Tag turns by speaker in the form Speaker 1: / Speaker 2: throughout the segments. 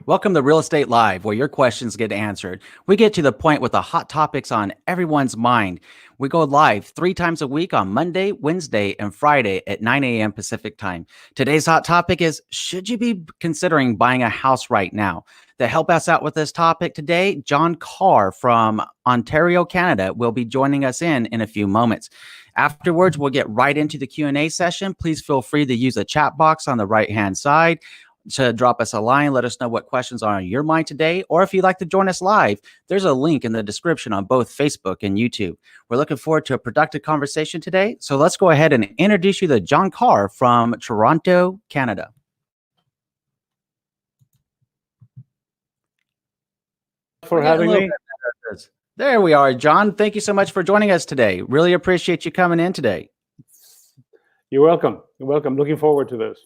Speaker 1: Welcome to Real Estate Live, where your questions get answered. We get to the point with the hot topics on everyone's mind. We go live 3 times a week on Monday, Wednesday, and Friday at 9 a.m. Pacific time. Today's hot topic is, should you be considering buying a house right now? To help us out with this topic today, John Carr from Ontario, Canada, will be joining us in a few moments. Afterwards, we'll get right into the Q&A session. Please feel free to use the chat box on the right-hand side to drop us a line. Let us know what questions are on your mind today, or if you'd like to join us live, there's a link in the description on both Facebook and YouTube. We're looking forward to a productive conversation today. So let's go ahead and introduce you to John Carr from Toronto, Canada.
Speaker 2: For having me.
Speaker 1: There we are, John. Thank you so much for joining us today. Really appreciate you coming in today.
Speaker 2: You're welcome. You're welcome. Looking forward to this.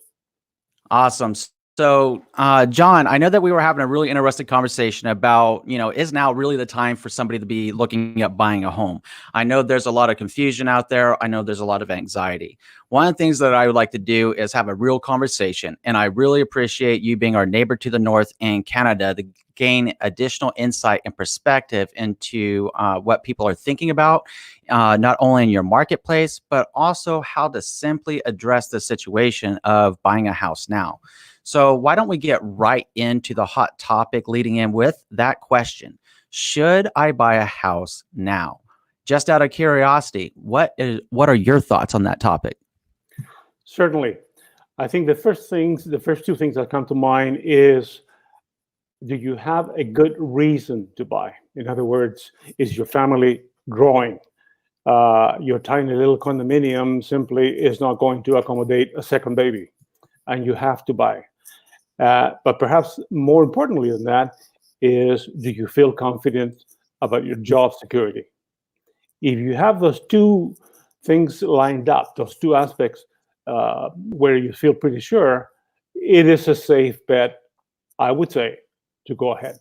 Speaker 1: Awesome. So, John, I know that we were having a really interesting conversation about, is now really the time for somebody to be looking at buying a home? I know there's a lot of confusion out there. I know there's a lot of anxiety. One of the things that I would like to do is have a real conversation. And I really appreciate you being our neighbor to the north in Canada to gain additional insight and perspective into what people are thinking about, not only in your marketplace, but also how to simply address the situation of buying a house now. So why don't we get right into the hot topic leading in with that question? Should I buy a house now? Just out of curiosity, what are your thoughts on that topic?
Speaker 2: Certainly. I think the first two things that come to mind is, do you have a good reason to buy? In other words, is your family growing? Your tiny little condominium simply is not going to accommodate a second baby, and you have to buy. But perhaps more importantly than that is, do you feel confident about your job security? If you have those two things lined up, those two aspects where you feel pretty sure, it is a safe bet, I would say, to go ahead.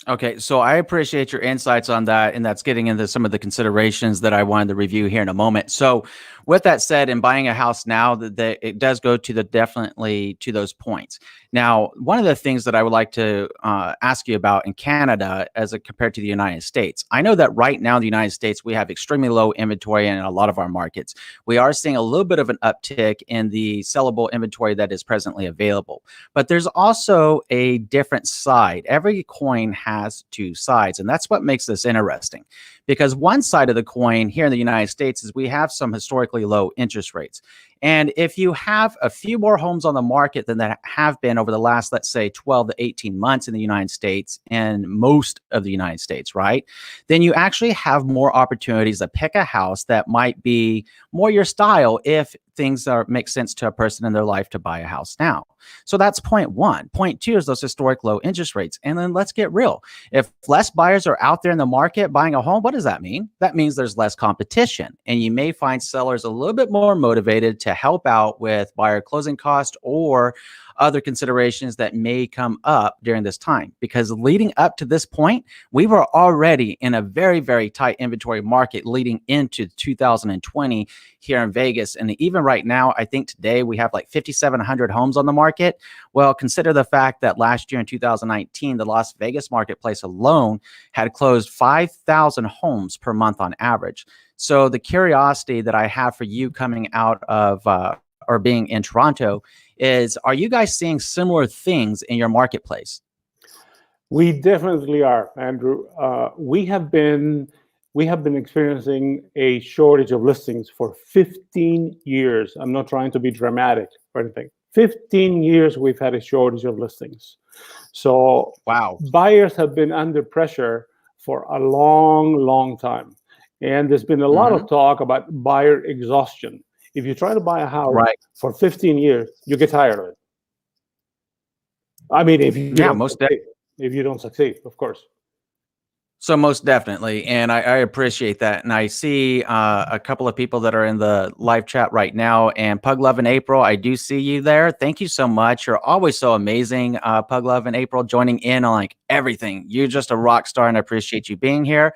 Speaker 1: Okay, so I appreciate your insights on that, and that's getting into some of the considerations that I wanted to review here in a moment. So with that said, in buying a house now, that it does go to definitely to those points. Now, one of the things that I would like to ask you about in Canada as compared to the United States, I know that right now in the United States, we have extremely low inventory in a lot of our markets. We are seeing a little bit of an uptick in the sellable inventory that is presently available, but there's also a different side. Every coin has two sides, and that's what makes this interesting, because one side of the coin here in the United States is we have some historically low interest rates. And if you have a few more homes on the market than that have been over the last, let's say, 12 to 18 months in the United States and most of the United States, right, then you actually have more opportunities to pick a house that might be more your style if things make sense to a person in their life to buy a house now. So that's point one. Point two is those historic low interest rates. And then let's get real. If less buyers are out there in the market buying a home, what does that mean? That means there's less competition, and you may find sellers a little bit more motivated to help out with buyer closing costs or other considerations that may come up during this time. Because leading up to this point, we were already in a very, very tight inventory market leading into 2020 here in Vegas. And even right now, I think today we have like 5,700 homes on the market. Well, consider the fact that last year in 2019, the Las Vegas marketplace alone had closed 5,000 homes per month on average. So the curiosity that I have for you coming out of or being in Toronto is, are you guys seeing similar things in your marketplace?
Speaker 2: We definitely are, Andrew. We have been experiencing a shortage of listings for 15 years. I'm not trying to be dramatic or anything. 15 years we've had a shortage of listings. So
Speaker 1: wow,
Speaker 2: buyers have been under pressure for a long, long time. And there's been a lot of talk about buyer exhaustion. If you try to buy a house for 15 years, you get tired of it. I mean, if you don't succeed, of course.
Speaker 1: So most definitely. And I appreciate that. And I see a couple of people that are in the live chat right now. And Pug Love in April, I do see you there. Thank you so much. You're always so amazing. Pug Love in April, joining in on like everything. You're just a rock star, and I appreciate you being here.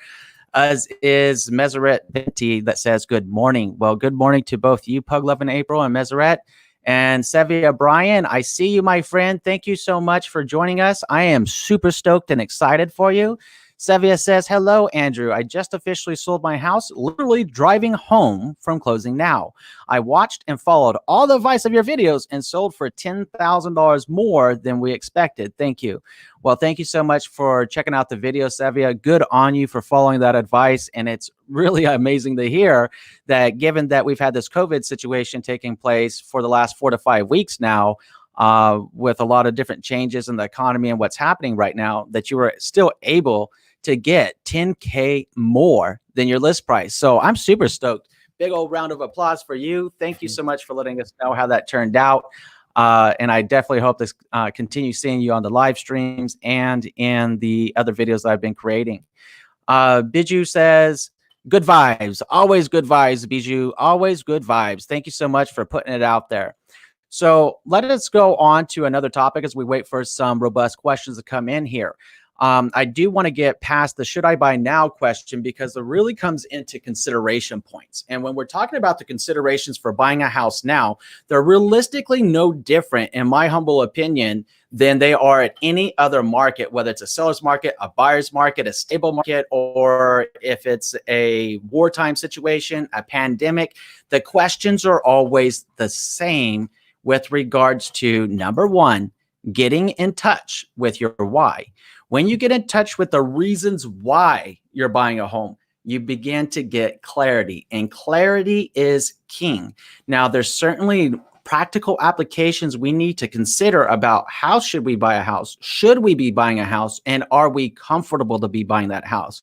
Speaker 1: As is Meseret Binti that says good morning. Well, good morning to both you, Pug Love in April, and Meseret. And Sevia Brian, I see you, my friend. Thank you so much for joining us. I am super stoked and excited for you. Sevia says, hello, Andrew. I just officially sold my house, literally driving home from closing now. I watched and followed all the advice of your videos and sold for $10,000 more than we expected. Thank you. Well, thank you so much for checking out the video, Sevia. Good on you for following that advice. And it's really amazing to hear that given that we've had this COVID situation taking place for the last 4 to 5 weeks now, with a lot of different changes in the economy and what's happening right now, that you were still able to get 10K more than your list price. So I'm super stoked. Big old round of applause for you. Thank you so much for letting us know how that turned out. And I definitely hope this continue seeing you on the live streams and in the other videos that I've been creating. Biju says, good vibes, always good vibes, Biju, always good vibes. Thank you so much for putting it out there. So let us go on to another topic as we wait for some robust questions to come in here. I do want to get past the should I buy now question because it really comes into consideration points. And when we're talking about the considerations for buying a house now, they're realistically no different, in my humble opinion, than they are at any other market, whether it's a seller's market, a buyer's market, a stable market, or if it's a wartime situation, a pandemic. The questions are always the same with regards to, number one, getting in touch with your why. When you get in touch with the reasons why you're buying a home, you begin to get clarity, and clarity is king. Now, there's certainly practical applications we need to consider about how should we buy a house? Should we be buying a house? And are we comfortable to be buying that house?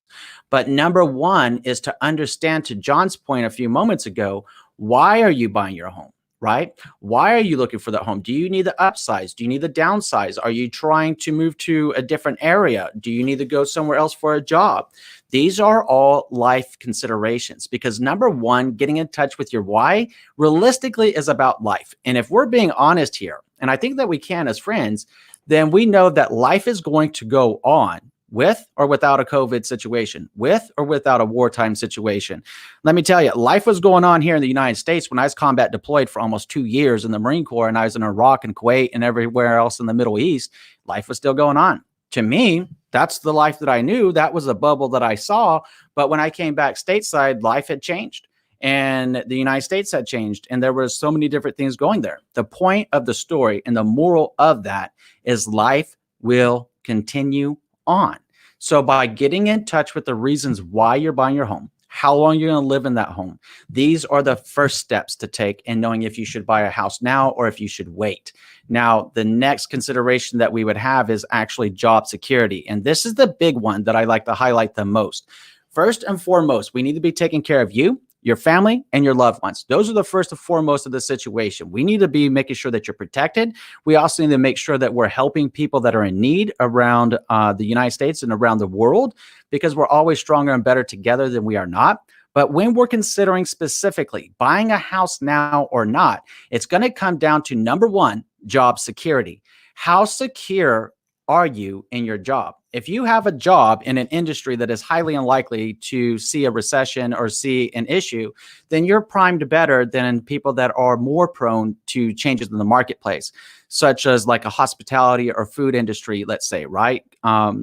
Speaker 1: But number one is to understand, to John's point a few moments ago, why are you buying your home? Right? Why are you looking for that home? Do you need the upsize? Do you need the downsize? Are you trying to move to a different area? Do you need to go somewhere else for a job? These are all life considerations because number one, getting in touch with your why realistically is about life. And if we're being honest here, and I think that we can as friends, then we know that life is going to go on with or without a COVID situation, with or without a wartime situation. Let me tell you, life was going on here in the United States when I was combat deployed for almost 2 years in the Marine Corps, and I was in Iraq and Kuwait and everywhere else in the Middle East. Life was still going on. To me, that's the life that I knew. That was the bubble that I saw. But when I came back stateside, life had changed. And the United States had changed. And there were so many different things going there. The point of the story and the moral of that is life will continue on. So by getting in touch with the reasons why you're buying your home, how long you're going to live in that home, these are the first steps to take in knowing if you should buy a house now or if you should wait. Now, the next consideration that we would have is actually job security. And this is the big one that I like to highlight the most. First and foremost, we need to be taking care of you, your family, and your loved ones. Those are the first and foremost of the situation. We need to be making sure that you're protected. We also need to make sure that we're helping people that are in need around the United States and around the world, because we're always stronger and better together than we are not. But when we're considering specifically buying a house now or not, it's going to come down to, number one, job security. How secure are you in your job? If you have a job in an industry that is highly unlikely to see a recession or see an issue, then you're primed better than people that are more prone to changes in the marketplace, such as like a hospitality or food industry, let's say, right?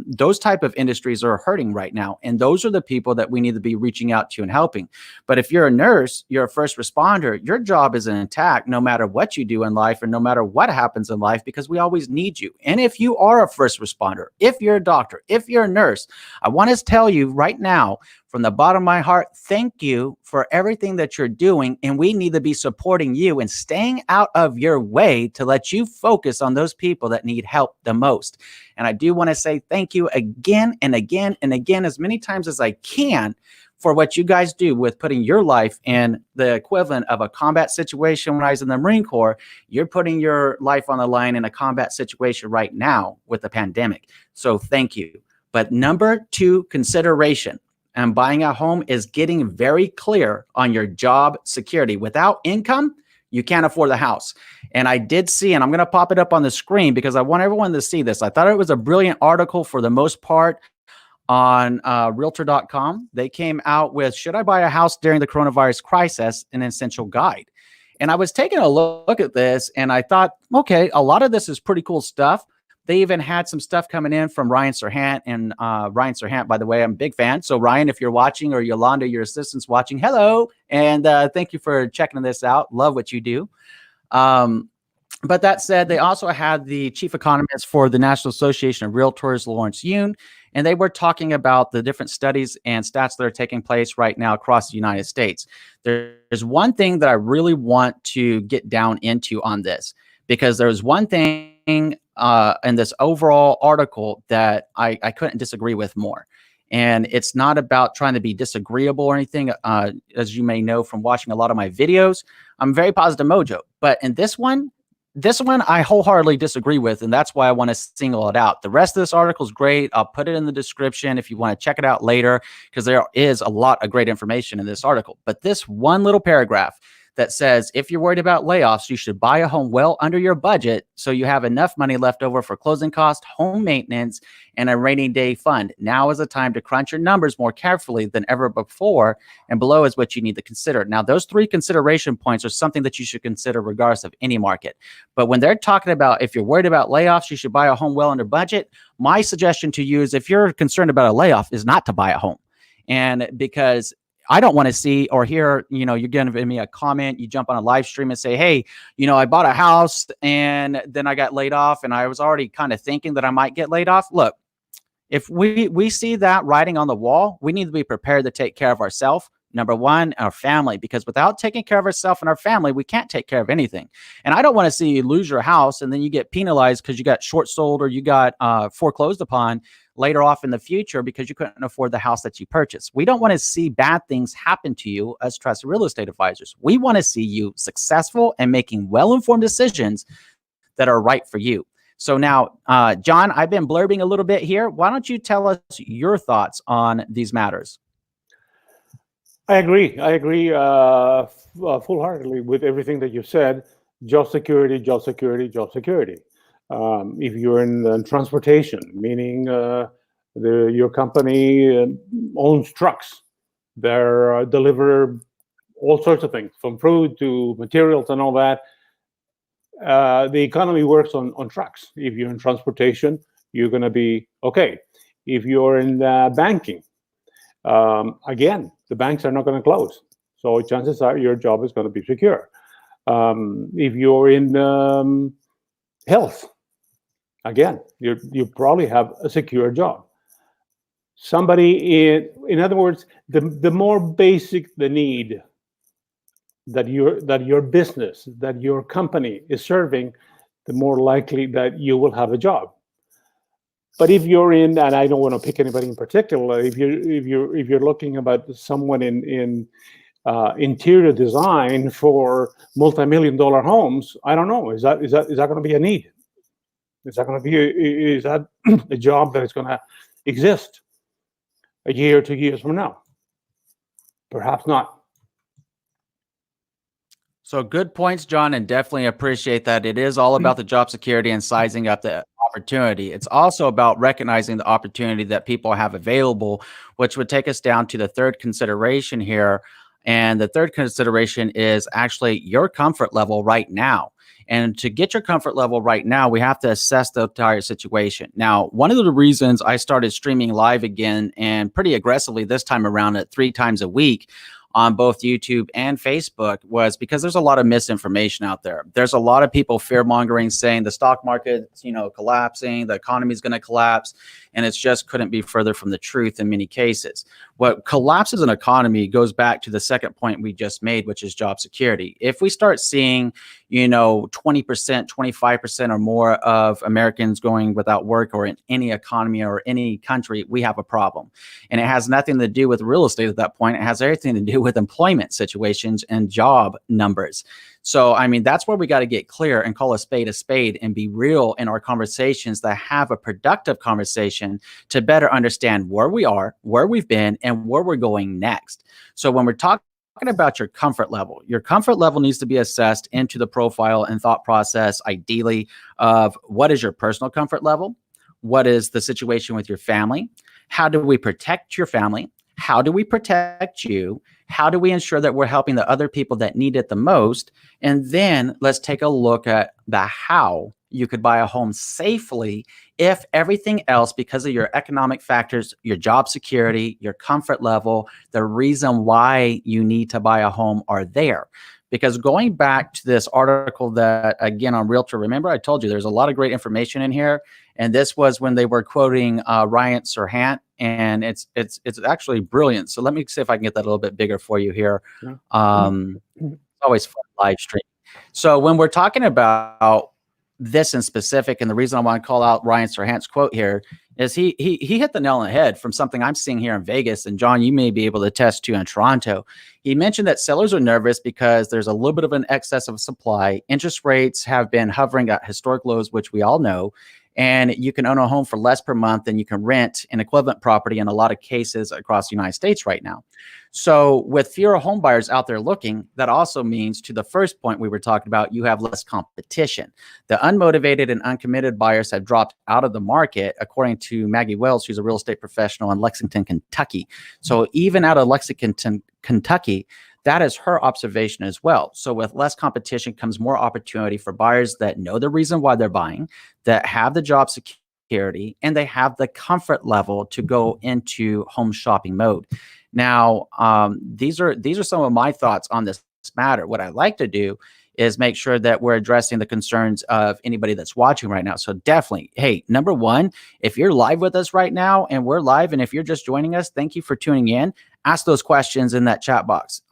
Speaker 1: Those type of industries are hurting right now. And those are the people that we need to be reaching out to and helping. But if you're a nurse, you're a first responder, your job is intact no matter what you do in life and no matter what happens in life, because we always need you. And if you are a first responder, if you're a doctor, if you're a nurse, I want to tell you right now, from the bottom of my heart, thank you for everything that you're doing. And we need to be supporting you and staying out of your way to let you focus on those people that need help the most. And I do want to say thank you again and again and again, as many times as I can, for what you guys do with putting your life in the equivalent of a combat situation. When I was in the Marine Corps, you're putting your life on the line in a combat situation right now with the pandemic. So thank you. But number two consideration, and buying a home, is getting very clear on your job security. Without income, you can't afford the house. And I did see, and I'm going to pop it up on the screen because I want everyone to see this. I thought it was a brilliant article for the most part on realtor.com. They came out with, should I buy a house during the coronavirus crisis, an essential guide. And I was taking a look at this and I thought, okay, a lot of this is pretty cool stuff. They even had some stuff coming in from Ryan Serhant. And Ryan Serhant, by the way, I'm a big fan. So Ryan, if you're watching, or Yolanda, your assistant's watching, hello. And thank you for checking this out. Love what you do. But that said, they also had the chief economist for the National Association of Realtors, Lawrence Yun, and they were talking about the different studies and stats that are taking place right now across the United States. There's one thing that I really want to get down into on this, because there's one thing in this overall article that I couldn't disagree with more. And it's not about trying to be disagreeable or anything. As you may know from watching a lot of my videos, I'm very positive mojo. But in this one I wholeheartedly disagree with, and that's why I want to single it out. The rest of this article is great. I'll put it in the description if you want to check it out later, because there is a lot of great information in this article. But this one little paragraph that says, if you're worried about layoffs, you should buy a home well under your budget so you have enough money left over for closing costs, home maintenance, and a rainy day fund. Now is the time to crunch your numbers more carefully than ever before, and below is what you need to consider. Now, those 3 consideration points are something that you should consider regardless of any market. But when they're talking about if you're worried about layoffs, you should buy a home well under budget, my suggestion to you is, if you're concerned about a layoff, is not to buy a home. And because I don't want to see or hear, you're giving me a comment, you jump on a live stream and say, hey, I bought a house and then I got laid off, and I was already kind of thinking that I might get laid off. Look, if we see that writing on the wall, we need to be prepared to take care of ourselves. Number one, our family, because without taking care of ourselves and our family, we can't take care of anything. And I don't want to see you lose your house and then you get penalized because you got short sold or you got foreclosed upon later off in the future because you couldn't afford the house that you purchased. We don't want to see bad things happen to you as trusted real estate advisors. We want to see you successful and making well-informed decisions that are right for you. So now, John, I've been blurbing a little bit here. Why don't you tell us your thoughts on these matters?
Speaker 2: I agree full-heartedly with everything that you said. Job security, job security, job security. If you're in transportation, meaning your company owns trucks, they deliver all sorts of things, from food to materials and all that. The economy works on trucks. If you're in transportation, you're going to be okay. If you're in banking, again, the banks are not going to close, so chances are your job is going to be secure. If you're in health, again, you probably have a secure job. Somebody in other words, the more basic the need that your business, that your company is serving, the more likely that you will have a job. But if you're in, and I don't want to pick anybody in particular, if you're looking about someone in interior design for multi-million-dollar homes, I don't know. Is that going to be a need? Is that a job that is going to exist a year or 2 years from now? Perhaps not.
Speaker 1: So good points, John, and definitely appreciate that. It is all about the job security and sizing up the opportunity. It's also about recognizing the opportunity that people have available, which would take us down to the third consideration here. And the third consideration is actually your comfort level right now. And to get your comfort level right now, we have to assess the entire situation. Now, one of the reasons I started streaming live again, and pretty aggressively this time around at 3 times a week, on both YouTube and Facebook, was because there's a lot of misinformation out there. There's a lot of people fear mongering, saying the stock market's, collapsing, the economy is going to collapse, and it's just couldn't be further from the truth in many cases. What collapses an economy goes back to the second point we just made, which is job security. If we start seeing, 20%, 25% or more of Americans going without work, or in any economy or any country, we have a problem. And it has nothing to do with real estate at that point. It has everything to do with employment situations and job numbers. So, that's where we got to get clear and call a spade and be real in our conversations, that have a productive conversation to better understand where we are, where we've been, and where we're going next. So when we're talking about your comfort level needs to be assessed into the profile and thought process, ideally, of what is your personal comfort level? What is the situation with your family? How do we protect your family? How do we protect you? How do we ensure that we're helping the other people that need it the most? And then let's take a look at the how you could buy a home safely if everything else, because of your economic factors, your job security, your comfort level, the reason why you need to buy a home are there. Because going back to this article that, again, on Realtor, remember I told you there's a lot of great information in here. And this was when they were quoting Ryan Serhant, and it's actually brilliant. So let me see if I can get that a little bit bigger for you here. It's always fun live stream. So when we're talking about this in specific, and the reason I want to call out Ryan Serhant's quote here is he hit the nail on the head from something I'm seeing here in Vegas. And John, you may be able to attest to in Toronto. He mentioned that sellers are nervous because there's a little bit of an excess of supply. Interest rates have been hovering at historic lows, which we all know. And you can own a home for less per month than you can rent an equivalent property in a lot of cases across the United States right now. So with fewer home buyers out there looking, that also means, to the first point we were talking about, you have less competition. The unmotivated and uncommitted buyers have dropped out of the market, according to Maggie Wells, who's a real estate professional in Lexington, Kentucky. So even out of Lexington, Kentucky, that is her observation as well. So with less competition comes more opportunity for buyers that know the reason why they're buying, that have the job security, and they have the comfort level to go into home shopping mode. Now, these are some of my thoughts on this matter. What I like to do is make sure that we're addressing the concerns of anybody that's watching right now. So definitely, hey, number one, if you're live with us right now and we're live, and if you're just joining us, thank you for tuning in. Ask those questions in that chat box.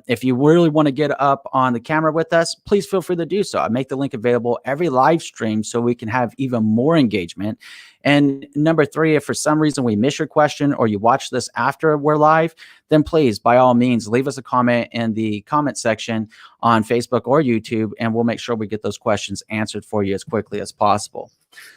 Speaker 1: If you really want to get up on the camera with us, please feel free to do so. I make the link available every live stream so we can have even more engagement. And number three, if for some reason we miss your question or you watch this after we're live, then please, by all means, leave us a comment in the comment section on Facebook or YouTube, and we'll make sure we get those questions answered for you as quickly as possible.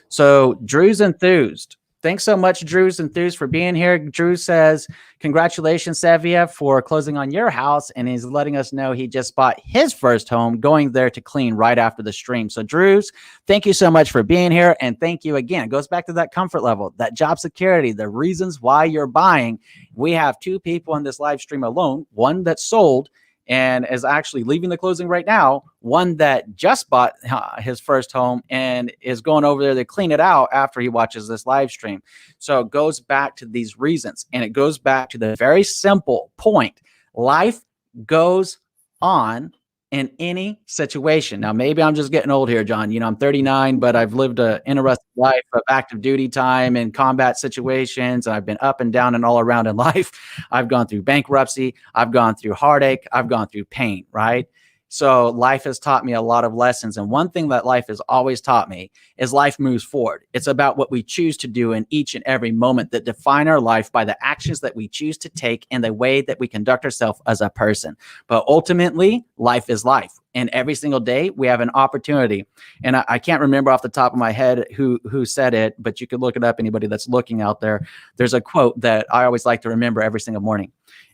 Speaker 1: So Drew's Enthused. Thanks so much, Drew's Enthused, for being here. Drew says, congratulations, Sevilla, for closing on your house. And he's letting us know he just bought his first home, going there to clean right after the stream. So Drew's, thank you so much for being here. And thank you again. It goes back to that comfort level, that job security, the reasons why you're buying. We have two people in this live stream alone, one that sold and is actually leaving the closing right now, one that just bought his first home and is going over there to clean it out after he watches this live stream. So it goes back to these reasons, and it goes back to the very simple point. Life goes on in any situation. Now, maybe I'm just getting old here, John. You know, I'm 39, but I've lived an interesting life of active duty time in combat situations. I've been up and down and all around in life. I've gone through bankruptcy. I've gone through heartache. I've gone through pain, right? So life has taught me a lot of lessons. And one thing that life has always taught me is life moves forward. It's about what we choose to do in each and every moment that define our life by the actions that we choose to take and the way that we conduct ourselves as a person. But ultimately, life is life. And every single day we have an opportunity. And I can't remember off the top of my head who said it, but you could look it up, anybody that's looking out there. There's a quote that I always like to remember every single morning.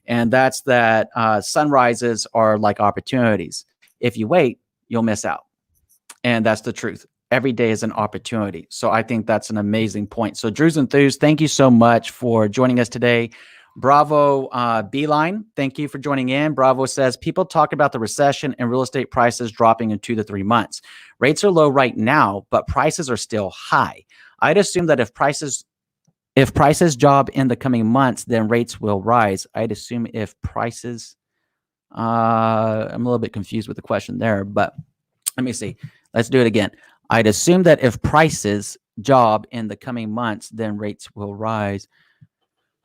Speaker 1: And that's that sunrises are like opportunities. If you wait, you'll miss out. And that's the truth. Every day is an opportunity. So I think that's an amazing point. So Drew's Enthused, thank you so much for joining us today. Bravo Beeline, thank you for joining in. Bravo says, people talk about the recession and real estate prices dropping in 2 to 3 months. Rates are low right now, but prices are still high. I'd assume that if prices drop in the coming months, then rates will rise. I'd assume if prices, I'm a little bit confused with the question there, but let me see. Let's do it again. I'd assume that if prices drop in the coming months, then rates will rise.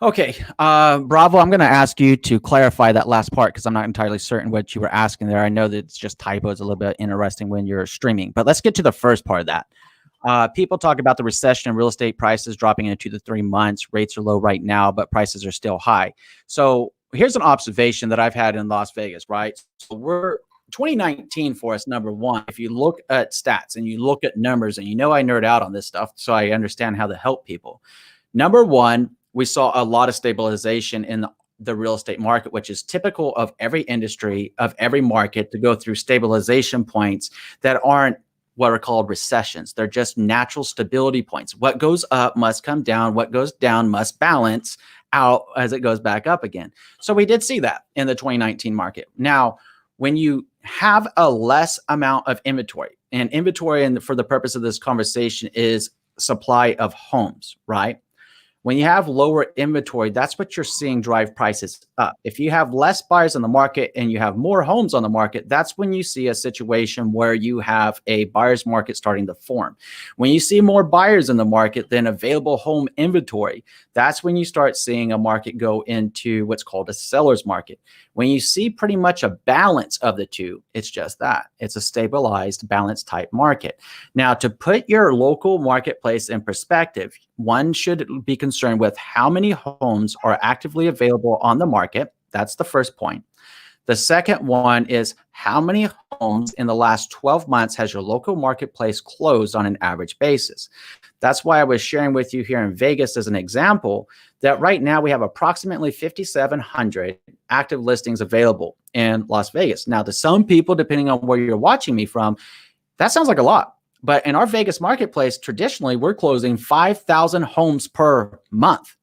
Speaker 1: Okay, Bravo, I'm going to ask you to clarify that last part because I'm not entirely certain what you were asking there. I know that it's just typos, a little bit interesting when you're streaming, but let's get to the first part of that. People talk about the recession and real estate prices dropping in 2 to 3 months. Rates are low right now, but prices are still high. So here's an observation that I've had in Las Vegas, right? So we're 2019 for us, number one. If you look at stats and you look at numbers, and you know I nerd out on this stuff, so I understand how to help people. Number one, we saw a lot of stabilization in the real estate market, which is typical of every industry, of every market, to go through stabilization points that aren't what are called recessions. They're just natural stability points. What goes up must come down. What goes down must balance out as it goes back up again. So we did see that in the 2019 market. Now, when you have a less amount of inventory, and inventory, and for the purpose of this conversation, is supply of homes, right? When you have lower inventory, that's what you're seeing drive prices up. If you have less buyers in the market and you have more homes on the market, that's when you see a situation where you have a buyer's market starting to form. When you see more buyers in the market than available home inventory, that's when you start seeing a market go into what's called a seller's market. When you see pretty much a balance of the two, it's just that. It's a stabilized, balanced type market. Now, to put your local marketplace in perspective, one should be concerned with how many homes are actively available on the market. That's the first point. The second one is how many homes in the last 12 months has your local marketplace closed on an average basis. That's why I was sharing with you here in Vegas as an example that right now we have approximately 5,700 active listings available in Las Vegas. Now, to some people, depending on where you're watching me from, that sounds like a lot. But in our Vegas marketplace, traditionally, we're closing 5,000 homes per month.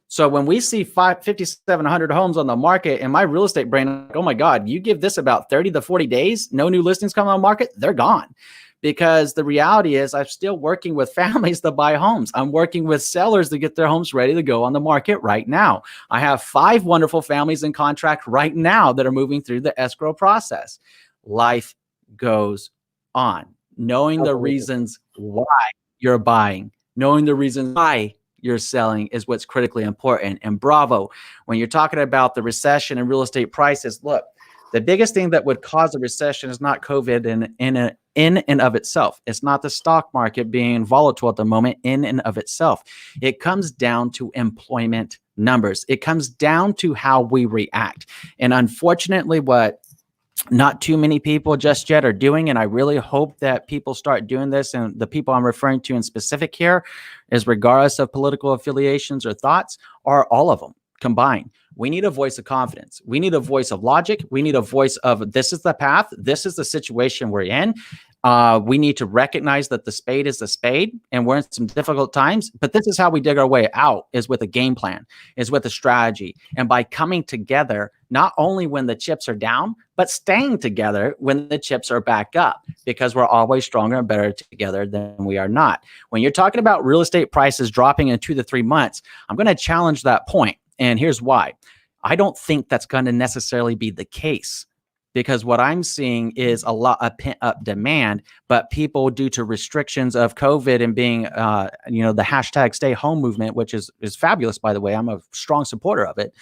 Speaker 1: So when we see 5,700 homes on the market, in my real estate brain, like, oh my God, you give this about 30 to 40 days, no new listings come on the market, they're gone. Because the reality is I'm still working with families to buy homes. I'm working with sellers to get their homes ready to go on the market right now. I have 5 wonderful families in contract right now that are moving through the escrow process. Life goes on. Knowing the reasons why you're buying, knowing the reasons why you're selling is what's critically important. And bravo, when you're talking about the recession and real estate prices, look, the biggest thing that would cause a recession is not COVID in and of itself. It's not the stock market being volatile at the moment in and of itself. It comes down to employment numbers. It comes down to how we react. And unfortunately, what not too many people just yet are doing, and I really hope that people start doing this, and the people I'm referring to in specific here is regardless of political affiliations or thoughts, are all of them combined. We need a voice of confidence. We need a voice of logic. We need a voice of this is the path. This is the situation we're in. We need to recognize that the spade is the spade and we're in some difficult times, but this is how we dig our way out, is with a game plan, is with a strategy. And by coming together, not only when the chips are down, but staying together when the chips are back up, because we're always stronger and better together than we are not. When you're talking about real estate prices dropping in 2 to 3 months, I'm going to challenge that point. And here's why. I don't think that's going to necessarily be the case, because what I'm seeing is a lot of pent up demand, but people, due to restrictions of COVID and being, the hashtag stay home movement, which is fabulous, by the way, I'm a strong supporter of it.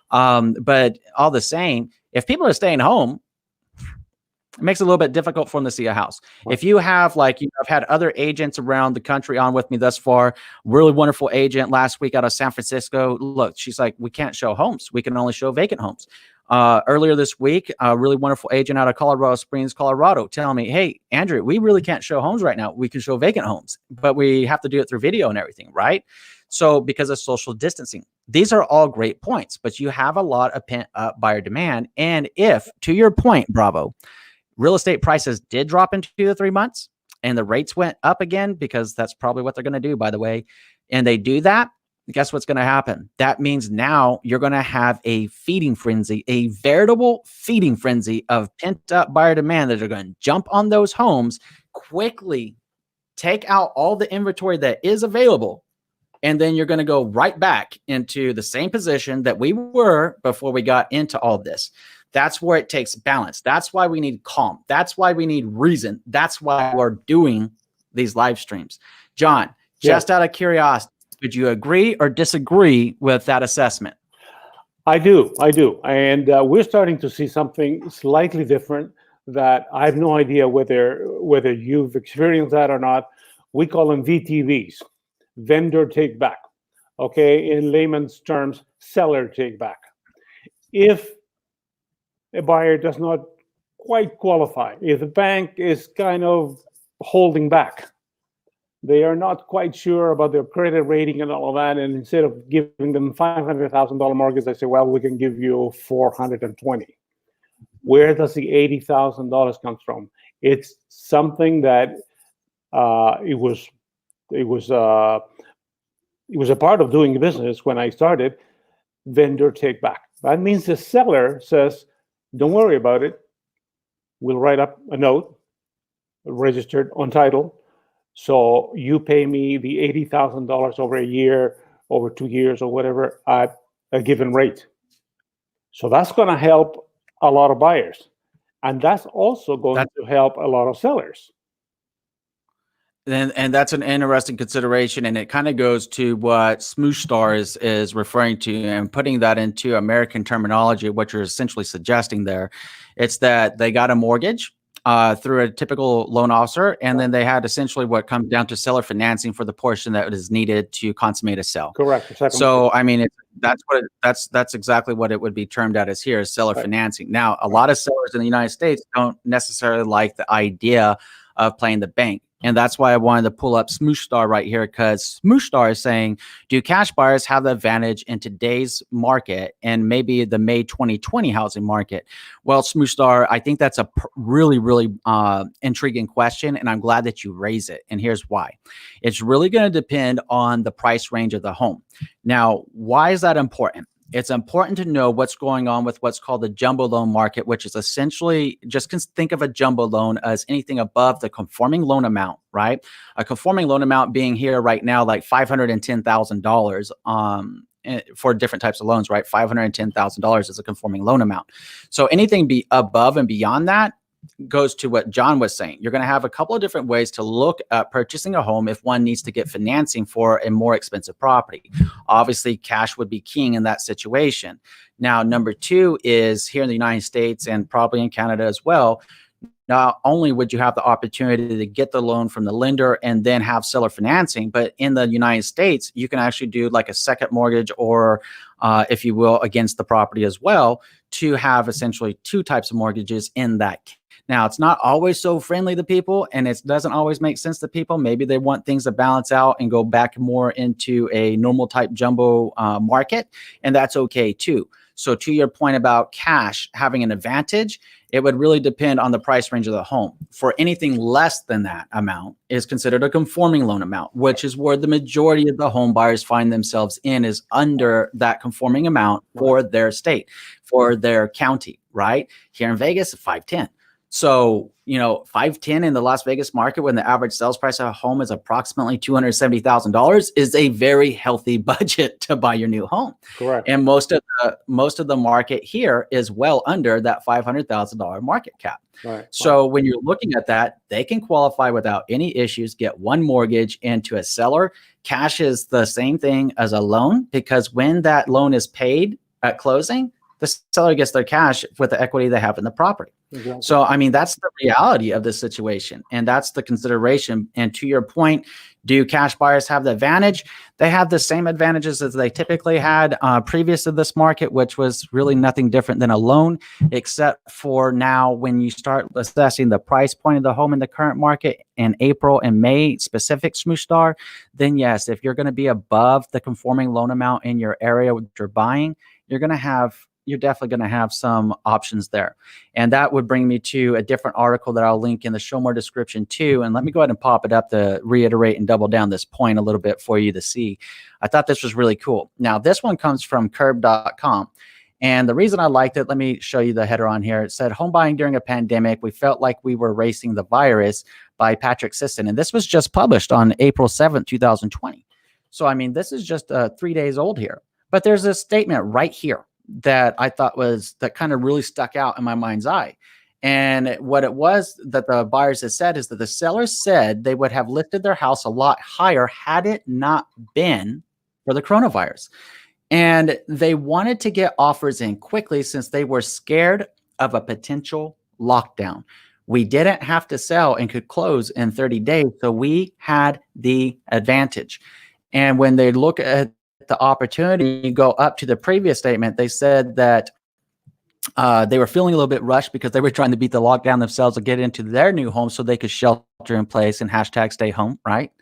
Speaker 1: But all the same, if people are staying home, it makes it a little bit difficult for them to see a house. If you have, I've had other agents around the country on with me thus far. Really wonderful agent last week out of San Francisco. Look, she's like, we can't show homes. We can only show vacant homes. Earlier this week, a really wonderful agent out of Colorado Springs, Colorado, telling me, hey, Andrew, we really can't show homes right now. We can show vacant homes, but we have to do it through video and everything, right? So because of social distancing, these are all great points, but you have a lot of pent up buyer demand. And if, to your point, Bravo, real estate prices did drop in 2 to 3 months and the rates went up again, because that's probably what they're going to do, by the way, and they do that, guess what's going to happen? That means now you're going to have a feeding frenzy, a veritable feeding frenzy of pent up buyer demand that are going to jump on those homes, quickly take out all the inventory that is available. And then you're going to go right back into the same position that we were before we got into all this. That's where it takes balance. That's why we need calm. That's why we need reason. That's why we're doing these live streams. John, just out of curiosity, would you agree or disagree with that assessment?
Speaker 2: I do. And we're starting to see something slightly different that I have no idea whether you've experienced that or not. We call them VTVs, vendor take back. Okay, in layman's terms, seller take back. If a buyer does not quite qualify, if the bank is kind of holding back, they are not quite sure about their credit rating and all of that, and instead of giving them $500,000 mortgage, they say, well, we can give you $420,000. Where does the $80,000 come from? It's something that it was a part of doing business when I started. vendor take back. That means the seller says, don't worry about it. We'll write up a note, registered on title. So you pay me the $80,000 over a year, over 2 years, or whatever at a given rate. So that's going to help a lot of buyers. And that's also going to help a lot of sellers.
Speaker 1: And that's an interesting consideration, and it kind of goes to what Smoosh Star is referring to, and putting that into American terminology. What you're essentially suggesting there, it's that they got a mortgage through a typical loan officer, and then they had essentially what comes down to seller financing for the portion that is needed to consummate a sale.
Speaker 2: Correct.
Speaker 1: So I mean, that's exactly what it would be termed out as here, is seller financing. Now, a lot of sellers in the United States don't necessarily like the idea of playing the bank. And that's why I wanted to pull up Smoosh Star right here, because Smoosh Star is saying, do cash buyers have the advantage in today's market and maybe the May 2020 housing market? Well, Smoosh Star, I think that's a really, really intriguing question, and I'm glad that you raise it. And here's why. It's really going to depend on the price range of the home. Now, why is that important? It's important to know what's going on with what's called the jumbo loan market, which is essentially, just think of a jumbo loan as anything above the conforming loan amount, right? A conforming loan amount being here right now like $510,000 for different types of loans, right? $510,000 is a conforming loan amount. So anything be above and beyond that goes to what John was saying. You're going to have a couple of different ways to look at purchasing a home if one needs to get financing for a more expensive property. Obviously, cash would be king in that situation. Now, number two is here in the United States and probably in Canada as well. Not only would you have the opportunity to get the loan from the lender and then have seller financing, but in the United States, you can actually do like a second mortgage or, if you will, against the property as well, to have essentially two types of mortgages in that case. Now, it's not always so friendly to people, and it doesn't always make sense to people. Maybe they want things to balance out and go back more into a normal type jumbo market, and that's okay too. So to your point about cash having an advantage, it would really depend on the price range of the home. For anything less than that amount is considered a conforming loan amount, which is where the majority of the home buyers find themselves in, is under that conforming amount for their state, for their county, right? Here in Vegas, 510. So, you know, 510 in the Las Vegas market, when the average sales price of a home is approximately $270,000, is a very healthy budget to buy your new home.
Speaker 2: Correct.
Speaker 1: And most of the market here is well under that $500,000 market cap.
Speaker 2: Right.
Speaker 1: So when you're looking at that, they can qualify without any issues, get one mortgage into a seller. Cash is the same thing as a loan, because when that loan is paid at closing, the seller gets their cash with the equity they have in the property.
Speaker 2: Exactly.
Speaker 1: So, I mean, that's the reality of this situation, and that's the consideration. And to your point, do cash buyers have the advantage? They have the same advantages as they typically had previous to this market, which was really nothing different than a loan, except for now when you start assessing the price point of the home in the current market in April and May, specific Smoosh Star, then yes, if you're going to be above the conforming loan amount in your area that you're buying, you're definitely going to have some options there. And that would bring me to a different article that I'll link in the show more description too. And let me go ahead and pop it up to reiterate and double down this point a little bit for you to see. I thought this was really cool. Now, this one comes from curb.com. And the reason I liked it, let me show you the header on here. It said, "Home buying during a pandemic, we felt like we were racing the virus," by Patrick Sisson. And this was just published on April 7th, 2020. So, I mean, this is just 3 days old here. But there's a statement right here that I thought that kind of really stuck out in my mind's eye. And what it was that the buyers had said is that the sellers said they would have listed their house a lot higher had it not been for the coronavirus. And they wanted to get offers in quickly since they were scared of a potential lockdown. We didn't have to sell and could close in 30 days. So we had the advantage. And when they look at the opportunity, go up to the previous statement, they said that they were feeling a little bit rushed because they were trying to beat the lockdown themselves to get into their new home so they could shelter in place and hashtag stay home, right?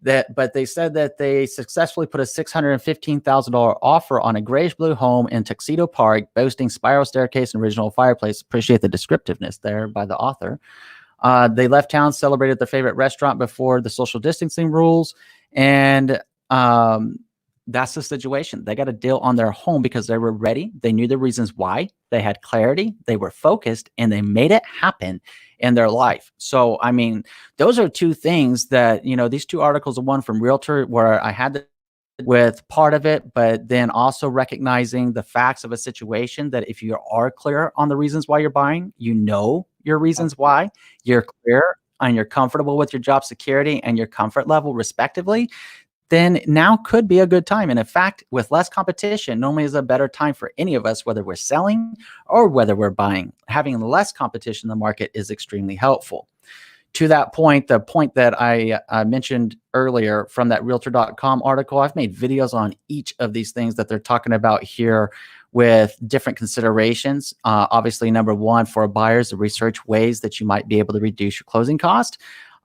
Speaker 1: But they said that they successfully put a $615,000 offer on a grayish blue home in Tuxedo Park, boasting spiral staircase and original fireplace. Appreciate the descriptiveness there by the author. They left town, celebrated their favorite restaurant before the social distancing rules, and that's the situation. They got a deal on their home because they were ready. They knew the reasons why. They had clarity. They were focused, and they made it happen in their life. So, I mean, those are two things that, these two articles, one from Realtor, where I had with part of it, but then also recognizing the facts of a situation, that if you are clear on the reasons why you're buying, your reasons why, you're clear and you're comfortable with your job security and your comfort level respectively, then now could be a good time. And in fact, with less competition, normally is a better time for any of us, whether we're selling or whether we're buying. Having less competition in the market is extremely helpful. To that point, the point that I mentioned earlier from that Realtor.com article, I've made videos on each of these things that they're talking about here with different considerations. Obviously, number one, for buyers, to research ways that you might be able to reduce your closing cost.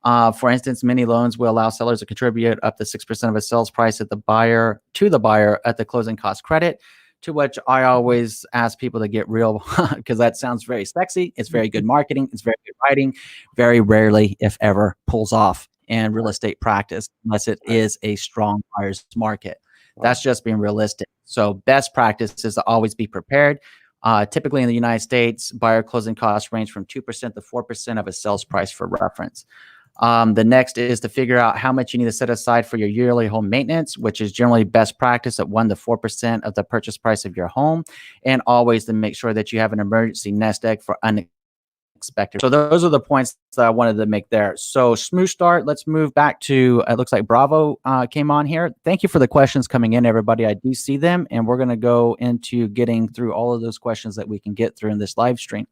Speaker 1: For instance, many loans will allow sellers to contribute up to 6% of a sales price to the buyer at the closing cost credit, to which I always ask people to get real, because that sounds very sexy. It's very good marketing. It's very good writing. Very rarely, if ever, pulls off in real estate practice unless it is a strong buyer's market. That's just being realistic. So best practice is to always be prepared. Typically in the United States, buyer closing costs range from 2% to 4% of a sales price, for reference. The next is to figure out how much you need to set aside for your yearly home maintenance, which is generally best practice at 1 to 4% of the purchase price of your home, and always to make sure that you have an emergency nest egg for unexpected. So those are the points that I wanted to make there. So smooth start. Let's move back to, it looks like Bravo came on here. Thank you for the questions coming in, everybody. I do see them, and we're going to go into getting through all of those questions that we can get through in this live stream.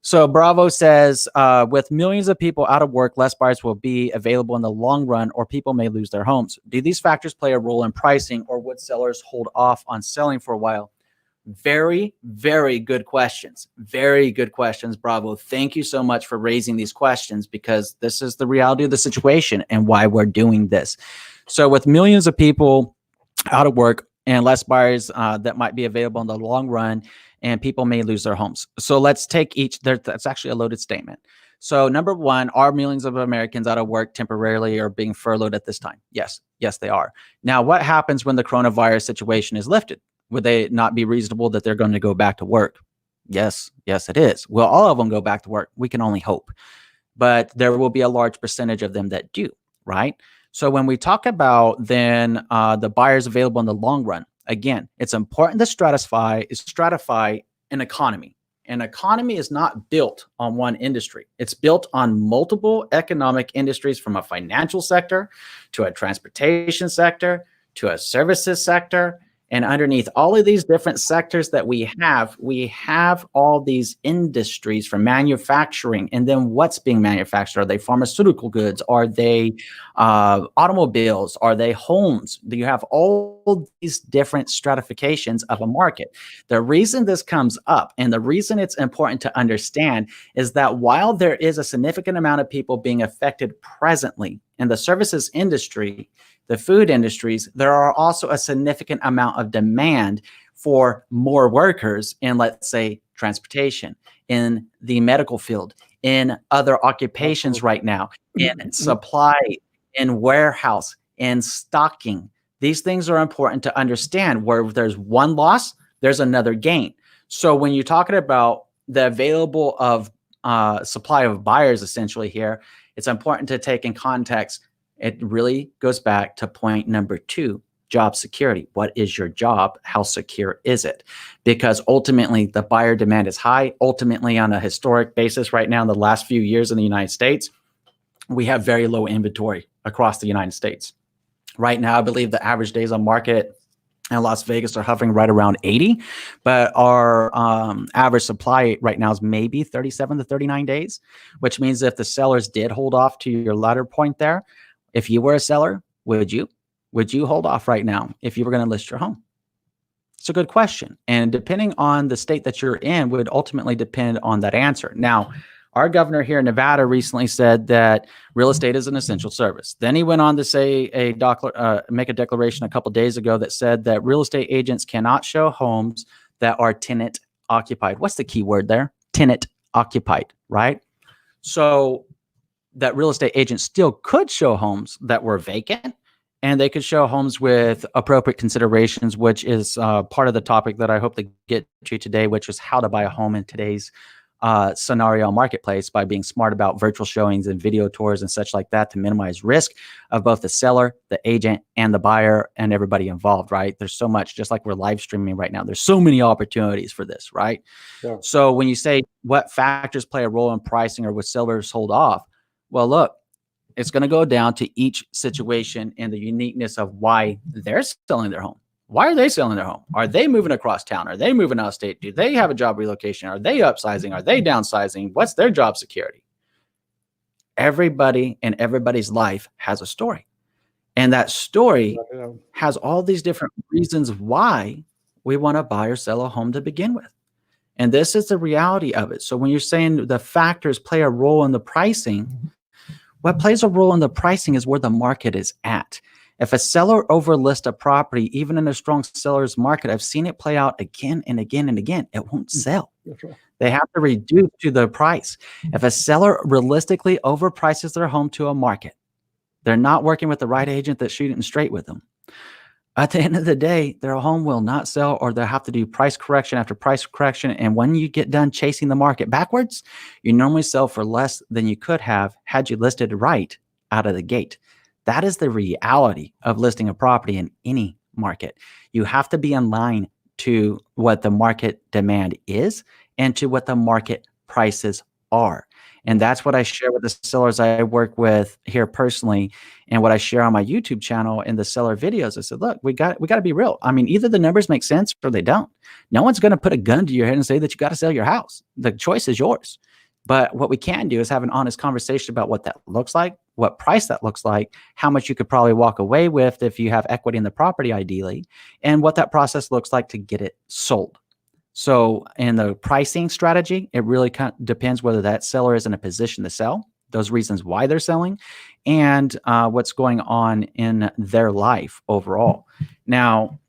Speaker 1: So Bravo says, with millions of people out of work, less buyers will be available in the long run, or people may lose their homes. Do these factors play a role in pricing, or would sellers hold off on selling for a while? Very, very good questions. Very good questions, Bravo. Thank you so much for raising these questions, because this is the reality of the situation and why we're doing this. So with millions of people out of work and less buyers that might be available in the long run, and people may lose their homes. So let's take each. That's actually a loaded statement. So number one, are millions of Americans out of work temporarily or being furloughed at this time? Yes. Yes, they are. Now, what happens when the coronavirus situation is lifted? Would they not be reasonable that they're going to go back to work? Yes. Yes, it is. Will all of them go back to work? We can only hope. But there will be a large percentage of them that do, right? So when we talk about then the buyers available in the long run, again, it's important to stratify an economy. An economy is not built on one industry. It's built on multiple economic industries, from a financial sector to a transportation sector to a services sector. And underneath all of these different sectors that we have all these industries from manufacturing. And then what's being manufactured? Are they pharmaceutical goods? Are they automobiles? Are they homes? You have all these different stratifications of a market. The reason this comes up, and the reason it's important to understand, is that while there is a significant amount of people being affected presently in the services industry, the food industries, there are also a significant amount of demand for more workers in, let's say, transportation, in the medical field, in other occupations right now, in supply, in warehouse, in stocking. These things are important to understand. Where there's one loss, there's another gain. So when you're talking about the available of supply of buyers, essentially here, it's important to take in context. It really goes back to point number 2, job security. What is your job? How secure is it? Because ultimately, the buyer demand is high. Ultimately, on a historic basis right now, in the last few years in the United States, we have very low inventory across the United States. Right now, I believe the average days on market in Las Vegas are hovering right around 80, but our average supply right now is maybe 37 to 39 days, which means if the sellers did hold off, to your latter point there, if you were a seller, would you hold off right now if you were going to list your home? It's a good question. And depending on the state that you're in would ultimately depend on that answer. Now, our governor here in Nevada recently said that real estate is an essential service. Then he went on to say make a declaration a couple days ago that said that real estate agents cannot show homes that are tenant occupied. What's the key word there? Tenant occupied, right? So that real estate agents still could show homes that were vacant and they could show homes with appropriate considerations, which is part of the topic that I hope to get to today, which is how to buy a home in today's scenario marketplace by being smart about virtual showings and video tours and such like that to minimize risk of both the seller, the agent, and the buyer and everybody involved, right? There's so much, just like we're live streaming right now, there's so many opportunities for this, right?
Speaker 2: Yeah.
Speaker 1: So when you say what factors play a role in pricing or would sellers hold off, well, look, it's going to go down to each situation and the uniqueness of why they're selling their home. Why are they selling their home? Are they moving across town? Are they moving out of state? Do they have a job relocation? Are they upsizing? Are they downsizing? What's their job security? Everybody in everybody's life has a story. And that story has all these different reasons why we want to buy or sell a home to begin with. And this is the reality of it. So when you're saying the factors play a role in the pricing, what plays a role in the pricing is where the market is at. If a seller overlists a property, even in a strong seller's market, I've seen it play out again and again and again. It won't sell.
Speaker 2: That's right.
Speaker 1: They have to reduce to the price. If a seller realistically overprices their home to a market, they're not working with the right agent that's shooting straight with them. At the end of the day, their home will not sell, or they'll have to do price correction after price correction. And when you get done chasing the market backwards, you normally sell for less than you could have had you listed right out of the gate. That is the reality of listing a property in any market. You have to be in line to what the market demand is and to what the market prices are. And that's what I share with the sellers I work with here personally, and what I share on my YouTube channel in the seller videos. I said, look, we got to be real. I mean, either the numbers make sense or they don't. No one's going to put a gun to your head and say that you got to sell your house. The choice is yours. But what we can do is have an honest conversation about what that looks like, what price that looks like, how much you could probably walk away with if you have equity in the property, ideally, and what that process looks like to get it sold. So in the pricing strategy, it really kind of depends whether that seller is in a position to sell, those reasons why they're selling, and what's going on in their life overall. Now,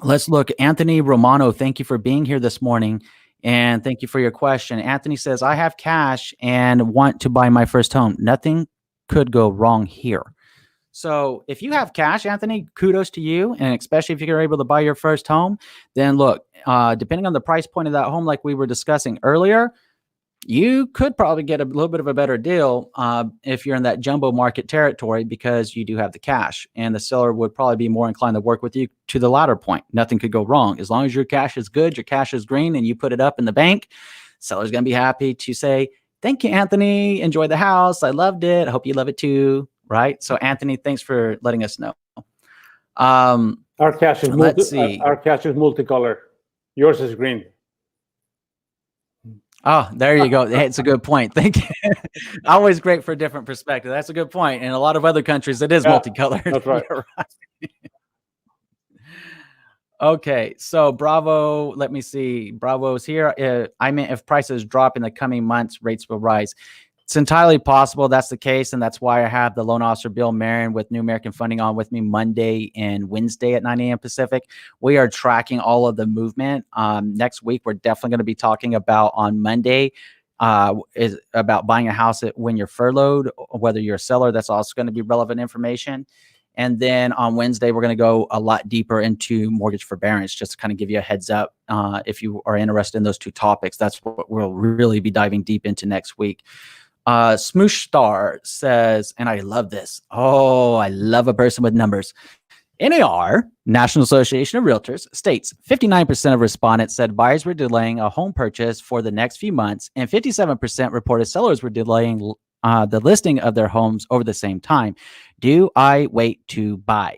Speaker 1: let's look. Anthony Romano, thank you for being here this morning. And thank you for your question. Anthony says, I have cash and want to buy my first home. Nothing could go wrong here. So if you have cash, Anthony, kudos to you. And especially if you're able to buy your first home, then look, depending on the price point of that home, like we were discussing earlier, you could probably get a little bit of a better deal if you're in that jumbo market territory, because you do have the cash, and the seller would probably be more inclined to work with you to the latter point. Nothing could go wrong. As long as your cash is good, your cash is green, and you put it up in the bank, seller's going to be happy to say, thank you, Anthony. Enjoy the house. I loved it. I hope you love it too. Right. So Anthony, thanks for letting us know.
Speaker 2: Our cash is our cash is multicolor. Yours is green.
Speaker 1: Oh, there you go. Hey, it's a good point. Thank you. Always great for a different perspective. That's a good point. In a lot of other countries, it is multicolored.
Speaker 2: That's right.
Speaker 1: Right. Okay, so Bravo, let me see. Bravo's here. I mean, if prices drop in the coming months, rates will rise. It's entirely possible that's the case, and that's why I have the loan officer Bill Marion with New American Funding on with me Monday and Wednesday at 9 a.m. Pacific. We are tracking all of the movement. Next week, we're definitely going to be talking about on Monday is about buying a house when you're furloughed, whether you're a seller. That's also going to be relevant information. And then on Wednesday, we're going to go a lot deeper into mortgage forbearance, just to kind of give you a heads up if you are interested in those two topics. That's what we'll really be diving deep into next week. Smoosh Star says, and I love this. Oh, I love a person with numbers. NAR, National Association of Realtors, states 59% of respondents said buyers were delaying a home purchase for the next few months, and 57% reported sellers were delaying the listing of their homes over the same time. Do I wait to buy?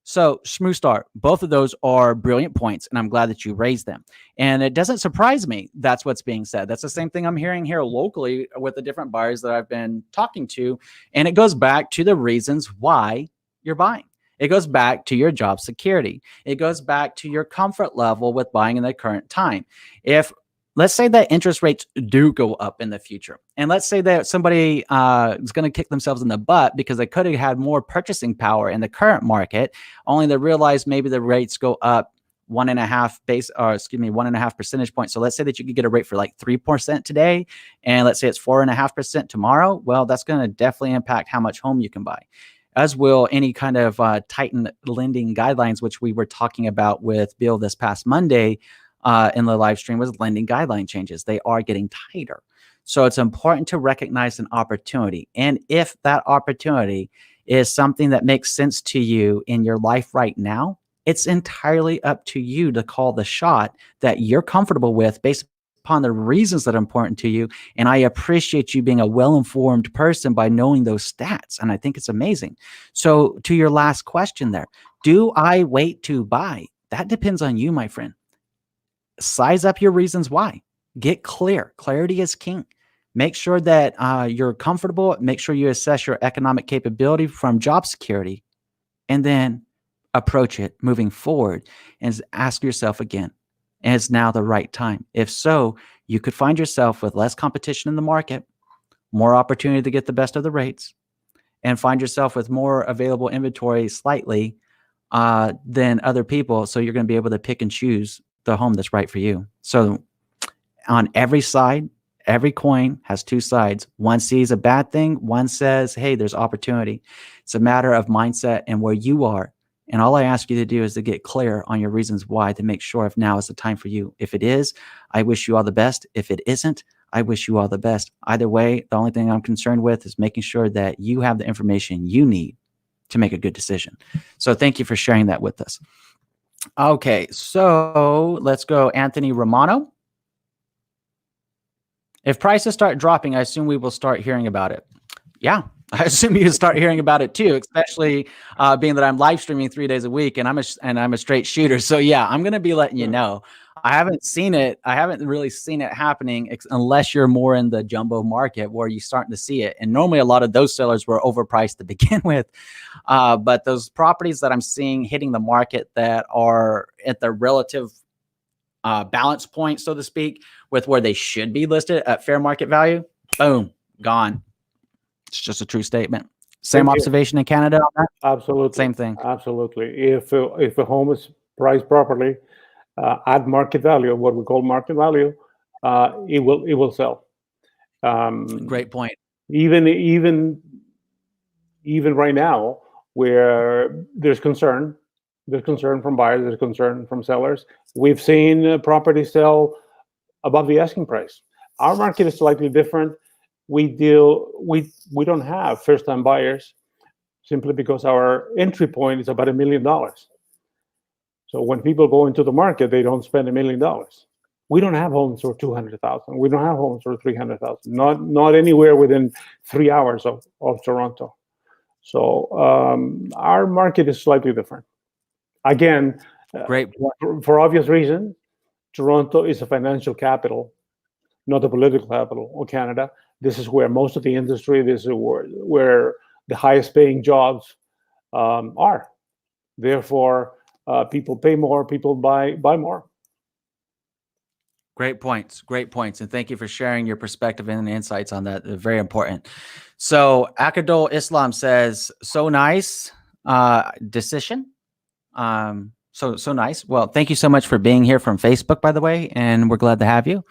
Speaker 1: So, Shmoostar, both of those are brilliant points, and I'm glad that you raised them. And it doesn't surprise me that's what's being said. That's the same thing I'm hearing here locally with the different buyers that I've been talking to. And it goes back to the reasons why you're buying. It goes back to your job security. It goes back to your comfort level with buying in the current time. If let's say that interest rates do go up in the future, and let's say that somebody is going to kick themselves in the butt because they could have had more purchasing power in the current market, only to realize maybe the rates go up 1.5 percentage points. So let's say that you could get a rate for like 3% today, and let's say it's 4.5% tomorrow. Well, that's going to definitely impact how much home you can buy. as will any kind of tightened lending guidelines, which we were talking about with Bill this past Monday in the live stream, was lending guideline changes. They are getting tighter. So it's important to recognize an opportunity. And if that opportunity is something that makes sense to you in your life right now, it's entirely up to you to call the shot that you're comfortable with based upon the reasons that are important to you. And I appreciate you being a well-informed person by knowing those stats. And I think it's amazing. So to your last question there, do I wait to buy? That depends on you, my friend. Size up your reasons why. Get clear. Clarity is king. Make sure that you're comfortable. Make sure you assess your economic capability from job security, and then approach it moving forward and ask yourself again, is now the right time? If so, you could find yourself with less competition in the market, more opportunity to get the best of the rates, and find yourself with more available inventory slightly than other people. So you're going to be able to pick and choose the home that's right for you. So on every side, every coin has two sides. One sees a bad thing. One says, hey, there's opportunity. It's a matter of mindset and where you are. And all I ask you to do is to get clear on your reasons why, to make sure if now is the time for you. If it is, I wish you all the best. If it isn't, I wish you all the best. Either way, the only thing I'm concerned with is making sure that you have the information you need to make a good decision. So thank you for sharing that with us. Okay, so let's go Anthony Romano. If prices start dropping, I assume we will start hearing about it. Yeah, I assume you start hearing about it too, especially being that I'm live streaming 3 days a week and I'm a straight shooter. So yeah, I'm going to be letting you know. I haven't seen it. I haven't really seen it happening unless you're more in the jumbo market where you're starting to see it. And normally a lot of those sellers were overpriced to begin with. But those properties that I'm seeing hitting the market that are at the relative balance point, so to speak, with where they should be listed at fair market value, boom, gone. It's just a true statement. Same observation in Canada on that?
Speaker 2: Absolutely.
Speaker 1: Same thing.
Speaker 2: Absolutely. If a home is priced properly at market value, what we call market value, it will sell.
Speaker 1: Great point.
Speaker 2: Even right now, where there's concern from buyers, there's concern from sellers. We've seen properties sell above the asking price. Our market is slightly different. We don't have first-time buyers simply because our entry point is about $1 million. So when people go into the market, they don't spend $1 million. We don't have homes for $200,000. We don't have homes for $300,000. Not anywhere within 3 hours of Toronto. So our market is slightly different. Again,
Speaker 1: great.
Speaker 2: For obvious reasons, Toronto is a financial capital, not a political capital of Canada. This is where most of the industry, this is where the highest paying jobs are. Therefore, people pay more, people buy more.
Speaker 1: Great points. Great points. And thank you for sharing your perspective and insights on that. They're very important. So Akadol Islam says, so nice decision. So nice. Well, thank you so much for being here from Facebook, by the way, and we're glad to have you.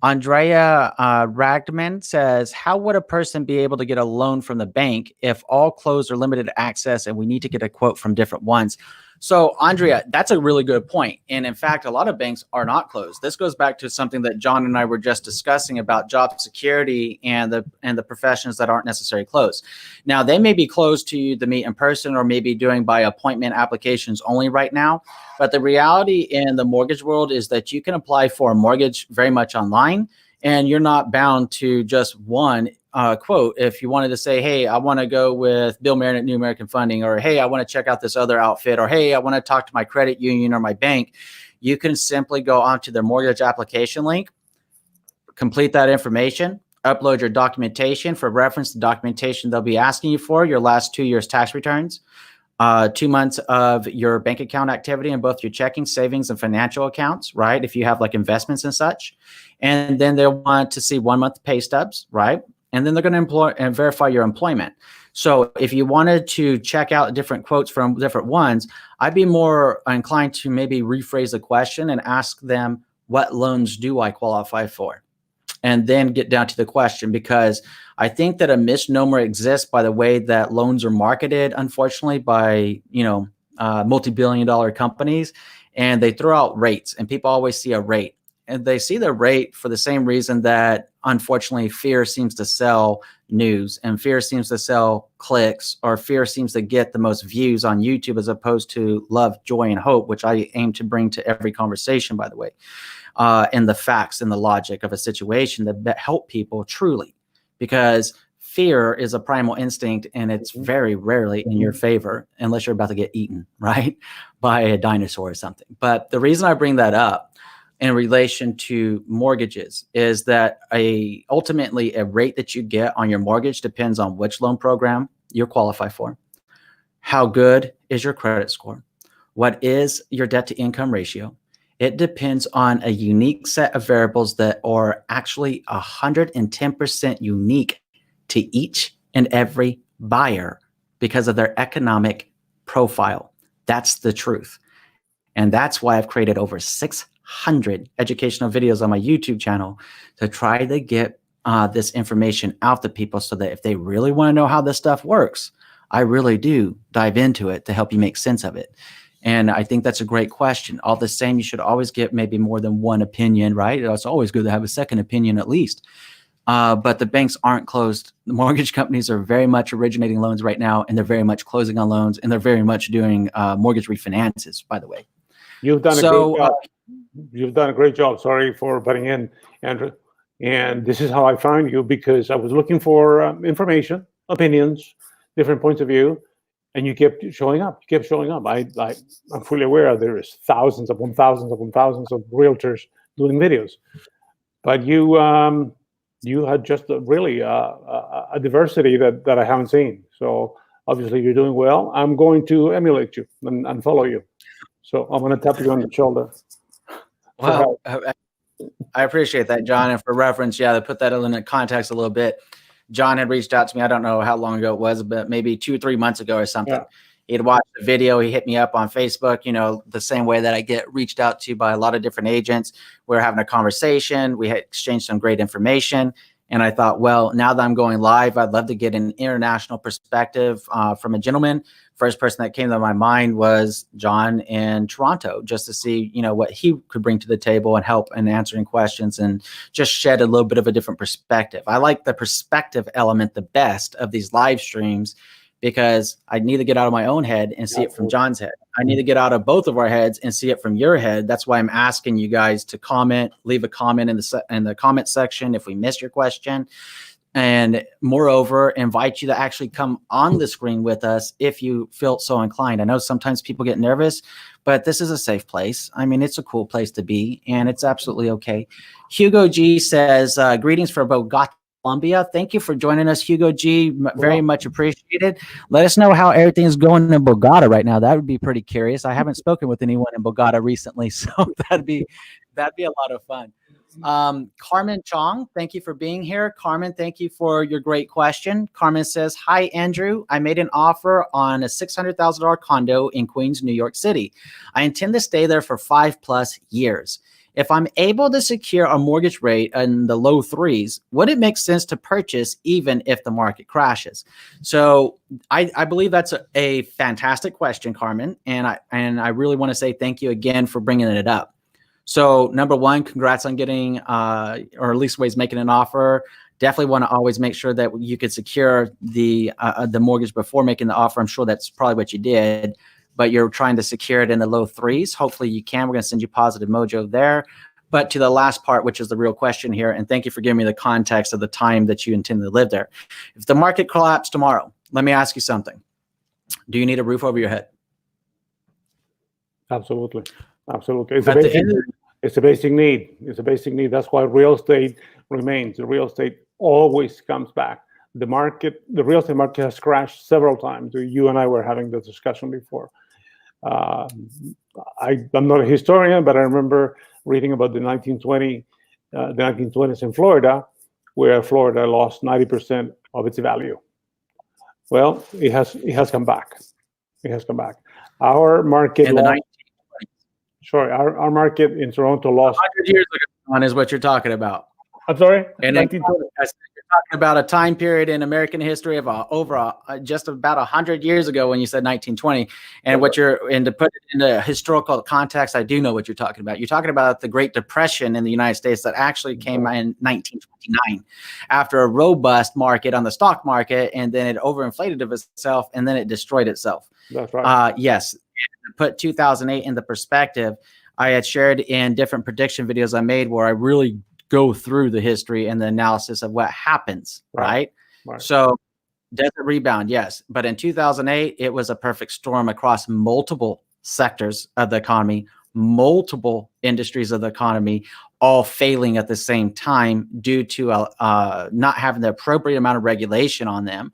Speaker 1: Andrea Ragman says, how would a person be able to get a loan from the bank if all closed or limited access and we need to get a quote from different ones? So Andrea, that's a really good point. And in fact, a lot of banks are not closed. This goes back to something that John and I were just discussing about job security and the professions that aren't necessarily closed. Now, they may be closed to you to meet in person or maybe doing by appointment applications only right now. But the reality in the mortgage world is that you can apply for a mortgage very much online, and you're not bound to just one quote. If you wanted to say, hey, I want to go with Bill Marin at New American Funding, or hey, I want to check out this other outfit, or hey, I want to talk to my credit union or my bank, you can simply go onto their mortgage application link, complete that information, upload your documentation. For reference, the documentation they'll be asking you for your last 2 years tax returns, 2 months of your bank account activity in both your checking, savings, and financial accounts, right? If you have like investments and such. And then they'll want to see 1 month pay stubs, right? And then they're going to employ and verify your employment. So if you wanted to check out different quotes from different ones, I'd be more inclined to maybe rephrase the question and ask them, what loans do I qualify for? And then get down to the question, because I think that a misnomer exists by the way that loans are marketed, unfortunately, by multi-billion-dollar companies, and they throw out rates, and people always see a rate, and they see the rate for the same reason that unfortunately fear seems to sell news, and fear seems to sell clicks, or fear seems to get the most views on YouTube, as opposed to love, joy, and hope, which I aim to bring to every conversation, by the way, and the facts and the logic of a situation that help people truly, because fear is a primal instinct, and it's very rarely in your favor unless you're about to get eaten, right, by a dinosaur or something. But the reason I bring that up in relation to mortgages is that ultimately a rate that you get on your mortgage depends on which loan program you qualify for, how good is your credit score, what is your debt to income ratio. It depends on a unique set of variables that are actually 110% unique to each and every buyer because of their economic profile. That's the truth. And that's why I've created over 600 educational videos on my YouTube channel to try to get this information out to people, so that if they really want to know how this stuff works, I really do dive into it to help you make sense of it. And I think that's a great question. All the same, you should always get maybe more than one opinion, right? It's always good to have a second opinion at least. But the banks aren't closed. The mortgage companies are very much originating loans right now, and they're very much closing on loans, and they're very much doing mortgage refinances, by the way.
Speaker 2: You've done a great job. You've done a great job. Sorry for butting in, Andrew. And this is how I found you, because I was looking for information, opinions, different points of view, and you kept showing up. You kept showing up. I'm fully aware there is thousands upon thousands upon thousands of realtors doing videos, but you had just really a diversity that I haven't seen. So obviously you're doing well. I'm going to emulate you and follow you. So I'm going to tap you on the shoulder.
Speaker 1: Well, I appreciate that, John. And for reference, to put that in context a little bit, John had reached out to me. I don't know how long ago it was, but maybe 2 or 3 months ago or something. Yeah. He had watched the video. He hit me up on Facebook, the same way that I get reached out to by a lot of different agents. We were having a conversation. We had exchanged some great information. And I thought, well, now that I'm going live, I'd love to get an international perspective from a gentleman. First person that came to my mind was John in Toronto, just to see, what he could bring to the table and help in answering questions and just shed a little bit of a different perspective. I like the perspective element the best of these live streams, because I need to get out of my own head and see it from John's head. I need to get out of both of our heads and see it from your head. That's why I'm asking you guys to comment, leave a comment in the comment section if we missed your question. And moreover, invite you to actually come on the screen with us if you feel so inclined. I know sometimes people get nervous, but this is a safe place. I mean, it's a cool place to be, and it's absolutely okay. Hugo G says, greetings from Bogota, Colombia. Thank you for joining us, Hugo G. Very much appreciated. Let us know how everything is going in Bogota right now. That would be pretty curious. I haven't spoken with anyone in Bogota recently, so that'd be a lot of fun. Carmen Chong, thank you for being here. Carmen, thank you for your great question. Carmen says, hi, Andrew. I made an offer on a $600,000 condo in Queens, New York City. I intend to stay there for 5+ years. If I'm able to secure a mortgage rate in the low 3s, would it make sense to purchase even if the market crashes? So I believe that's a fantastic question, Carmen. And I really want to say thank you again for bringing it up. So number one, congrats on getting, or at least ways making an offer. Definitely want to always make sure that you could secure the mortgage before making the offer. I'm sure that's probably what you did, but you're trying to secure it in the low 3s. Hopefully you can. We're going to send you positive mojo there. But to the last part, which is the real question here, and thank you for giving me the context of the time that you intend to live there. If the market collapsed tomorrow, let me ask you something. Do you need a roof over your head?
Speaker 2: Absolutely. Absolutely. It's a basic need. It's a basic need. That's why real estate remains. The real estate always comes back. The real estate market has crashed several times. You and I were having the discussion before. I'm not a historian, but I remember reading about the 1920s in Florida, where Florida lost 90% of its value. Well, it has come back. It has come back. Our market
Speaker 1: in the 1920s.
Speaker 2: Sorry, our market in Toronto lost
Speaker 1: 100 years ago is what you're talking about.
Speaker 2: I'm sorry.
Speaker 1: And
Speaker 2: 1920.
Speaker 1: talking about a time period in American history of just about 100 years ago when you said 1920. And to put it into historical context, I do know what you're talking about. You're talking about the Great Depression in the United States that actually came in 1929 after a robust market on the stock market, and then it overinflated of itself, and then it destroyed itself.
Speaker 2: That's right.
Speaker 1: Yes. To put 2008 into perspective, I had shared in different prediction videos I made where I really go through the history and the analysis of what happens, right? So does it rebound? Yes. But in 2008, it was a perfect storm across multiple sectors of the economy, multiple industries of the economy, all failing at the same time due to not having the appropriate amount of regulation on them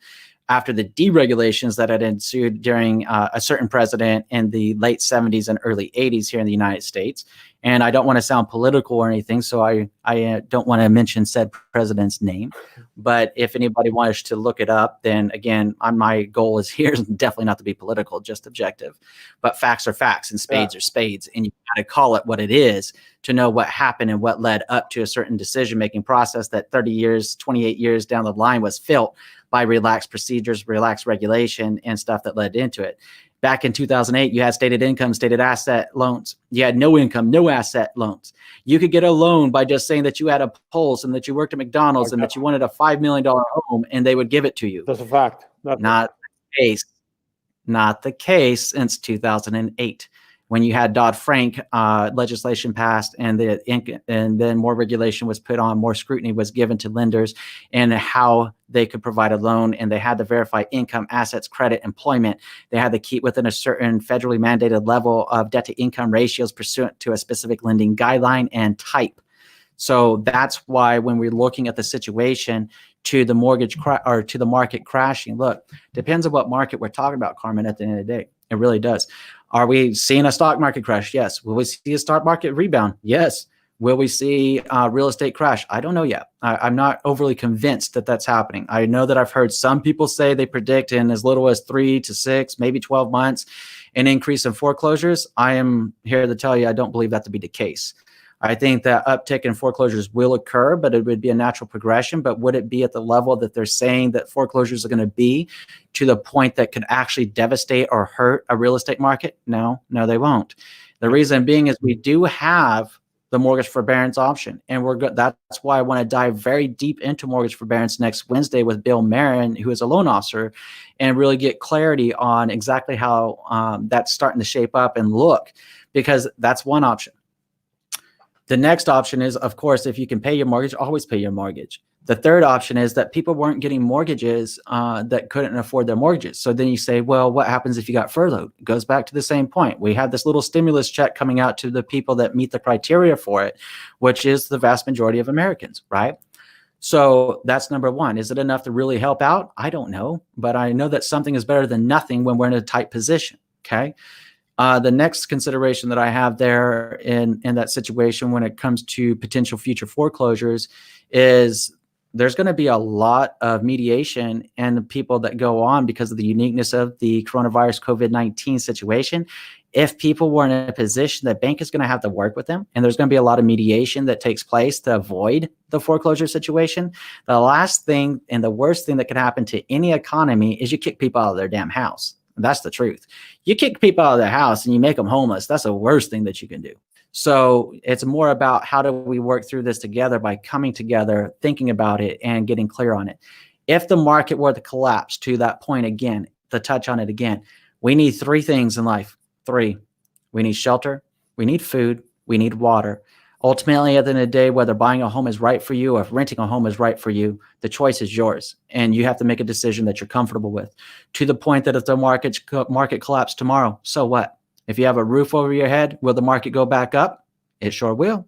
Speaker 1: after the deregulations that had ensued during a certain president in the late 70s and early 80s here in the United States. And I don't want to sound political or anything, so I don't want to mention said president's name. But if anybody wants to look it up, then again, my goal is here definitely not to be political, just objective. But facts are facts and spades are spades. And you got to call it what it is to know what happened and what led up to a certain decision-making process that 30 years, 28 years down the line was felt by relaxed procedures, relaxed regulation, and stuff that led into it. Back in 2008, you had stated income, stated asset loans. You had no income, no asset loans. You could get a loan by just saying that you had a pulse and that you worked at McDonald's and that you wanted a $5 million home, and they would give it to you.
Speaker 2: That's a fact.
Speaker 1: Not the case. Not the case since 2008. When you had Dodd-Frank legislation passed, and then more regulation was put on, more scrutiny was given to lenders and how they could provide a loan, and they had to verify income, assets, credit, employment. They had to keep within a certain federally mandated level of debt-to-income ratios pursuant to a specific lending guideline and type. So that's why when we're looking at the situation to the mortgage or to the market crashing, look, depends on what market we're talking about, Carmen, at the end of the day. It really does. Are we seeing a stock market crash? Yes. Will we see a stock market rebound? Yes. Will we see real estate crash? I don't know yet. I'm not overly convinced that that's happening. I know that I've heard some people say they predict in as little as 3 to 6, maybe 12 months, an increase in foreclosures. I am here to tell you I don't believe that to be the case. I think that uptick in foreclosures will occur, but it would be a natural progression. But would it be at the level that they're saying that foreclosures are going to be, to the point that could actually devastate or hurt a real estate market? No, they won't. The reason being is we do have the mortgage forbearance option, and that's why I want to dive very deep into mortgage forbearance next Wednesday with Bill Marin, who is a loan officer, and really get clarity on exactly how that's starting to shape up and look, because that's one option. The next option is, of course, if you can pay your mortgage, always pay your mortgage. The third option is that people weren't getting mortgages that couldn't afford their mortgages. So then you say, well, what happens if you got furloughed? It goes back to the same point. We have this little stimulus check coming out to the people that meet the criteria for it, which is the vast majority of Americans, right? So that's number one. Is it enough to really help out? I don't know, but I know that something is better than nothing when we're in a tight position, okay? The next consideration that I have there in that situation when it comes to potential future foreclosures is there's going to be a lot of mediation and the people that go on because of the uniqueness of the coronavirus COVID-19 situation. If people were in a position, the bank is going to have to work with them, and there's going to be a lot of mediation that takes place to avoid the foreclosure situation. The last thing and the worst thing that could happen to any economy is you kick people out of their damn house. That's the truth. You kick people out of their house and you make them homeless. That's the worst thing that you can do. So it's more about how do we work through this together by coming together, thinking about it, and getting clear on it. If the market were to collapse to that point again, to touch on it again, we need three things in life. Three. We need shelter, we need food, we need water. Ultimately, at the end of the day, whether buying a home is right for you or if renting a home is right for you, the choice is yours. And you have to make a decision that you're comfortable with, to the point that if the market collapses tomorrow, so what? If you have a roof over your head, will the market go back up? It sure will.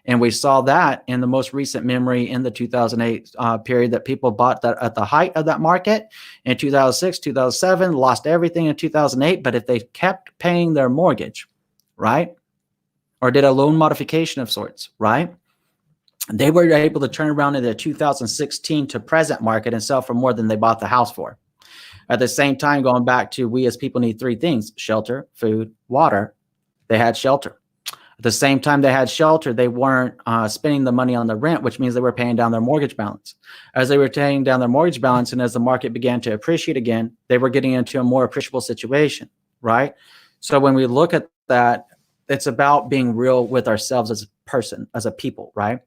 Speaker 1: And we saw that in the most recent memory in the 2008 period, that people bought that at the height of that market in 2006, 2007, lost everything in 2008. But if they kept paying their mortgage, right? Or did a loan modification of sorts, right? They were able to turn around in the 2016 to present market and sell for more than they bought the house for. At the same time, going back to we as people need three things: shelter, food, water. They had shelter. At the same time they had shelter, they weren't spending the money on the rent, which means they were paying down their mortgage balance. As they were paying down their mortgage balance and as the market began to appreciate again, they were getting into a more appreciable situation, right? So when we look at that, it's about being real with ourselves as a person, as a people, right?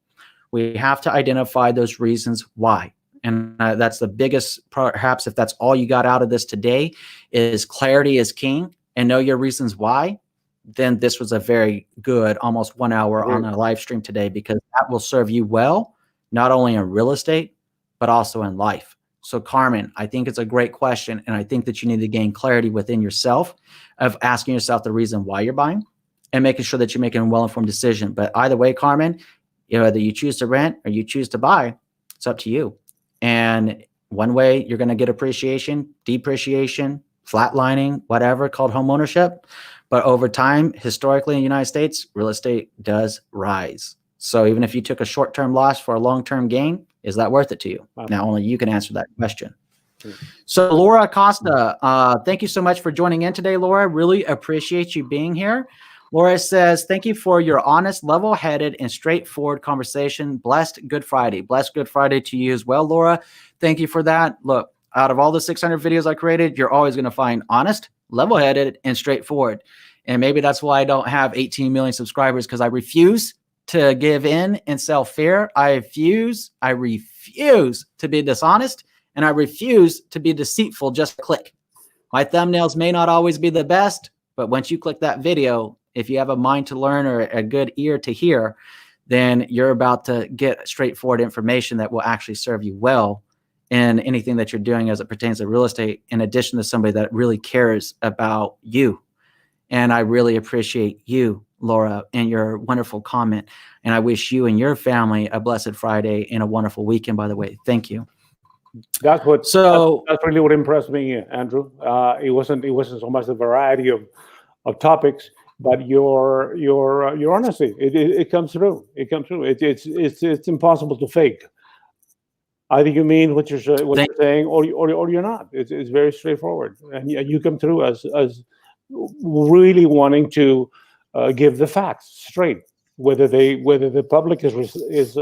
Speaker 1: We have to identify those reasons why. And that's the biggest, perhaps if that's all you got out of this today, is clarity is king, and know your reasons why. Then this was a very good almost 1 hour on a live stream today, because that will serve you well, not only in real estate, but also in life. So Carmen, I think it's a great question. And I think that you need to gain clarity within yourself of asking yourself the reason why you're buying and making sure that you're making a well-informed decision. But either way, Carmen, whether you choose to rent or you choose to buy, it's up to you. And one way you're going to get appreciation, depreciation, flatlining, whatever, called home ownership. But over time, historically in the United States, real estate does rise. So even if you took a short-term loss for a long-term gain, is that worth it to you? Wow. Now, only you can answer that question. So Laura Acosta, thank you so much for joining in today, Laura. Really appreciate you being here. Laura says, thank you for your honest, level-headed, and straightforward conversation. Blessed Good Friday. Blessed Good Friday to you as well, Laura. Thank you for that. Look, out of all the 600 videos I created, you're always going to find honest, level-headed, and straightforward. And maybe that's why I don't have 18 million subscribers, because I refuse to give in and sell fear. I refuse to be dishonest, and I refuse to be deceitful. Just click. My thumbnails may not always be the best, but once you click that video, if you have a mind to learn or a good ear to hear, then you're about to get straightforward information that will actually serve you well in anything that you're doing as it pertains to real estate, in addition to somebody that really cares about you. And I really appreciate you, Laura, and your wonderful comment. And I wish you and your family a blessed Friday and a wonderful weekend, by the way. Thank you.
Speaker 2: That's really what impressed me, Andrew. It wasn't so much the variety of topics, but your honesty. It comes through. It comes through. It's impossible to fake. Either you mean what you're saying, or you're not. It's very straightforward, and you come through as really wanting to give the facts straight. Whether the public is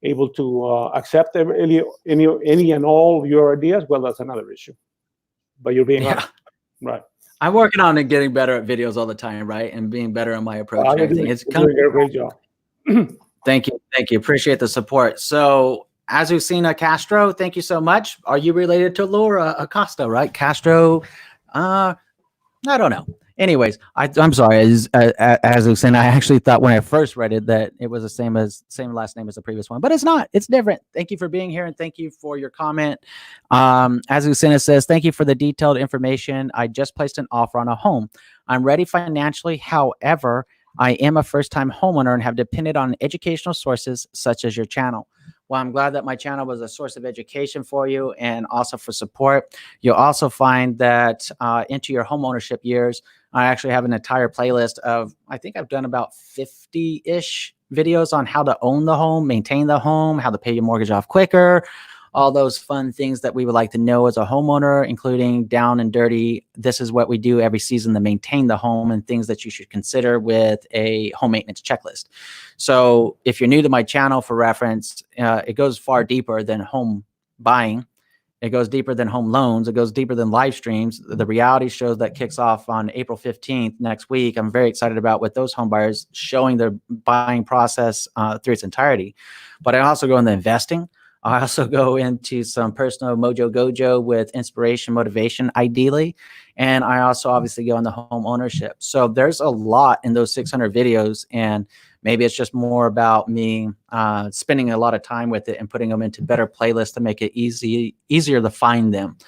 Speaker 2: able to accept any and all of your ideas, well, that's another issue. But you're being honest, right?
Speaker 1: I'm working on and getting better at videos all the time, right? And being better on my approach. And everything. It's
Speaker 2: doing a great job.
Speaker 1: Thank you. Appreciate the support. So, Azucena Castro, thank you so much. Are you related to Laura Acosta, right? Castro, I don't know. Anyways, I'm sorry. Azucena, I actually thought when I first read it that it was the same last name as the previous one, but it's not. It's different. Thank you for being here and thank you for your comment. Azucena says, thank you for the detailed information. I just placed an offer on a home. I'm ready financially. However, I am a first-time homeowner and have depended on educational sources such as your channel. Well, I'm glad that my channel was a source of education for you and also for support. You'll also find that into your homeownership years, I actually have an entire playlist of, I think I've done about 50-ish videos on how to own the home, maintain the home, how to pay your mortgage off quicker, all those fun things that we would like to know as a homeowner, including down and dirty. This is what we do every season to maintain the home and things that you should consider with a home maintenance checklist. So if you're new to my channel, for reference, it goes far deeper than home buying. It goes deeper than home loans. It goes deeper than live streams. The reality shows that kicks off on April 15th next week. I'm very excited about with those home buyers showing their buying process through its entirety. But I also go into investing. I also go into some personal mojo gojo with inspiration, motivation, ideally. And I also obviously go into home ownership. So there's a lot in those 600 videos. And maybe it's just more about me spending a lot of time with it and putting them into better playlists to make it easier to find them.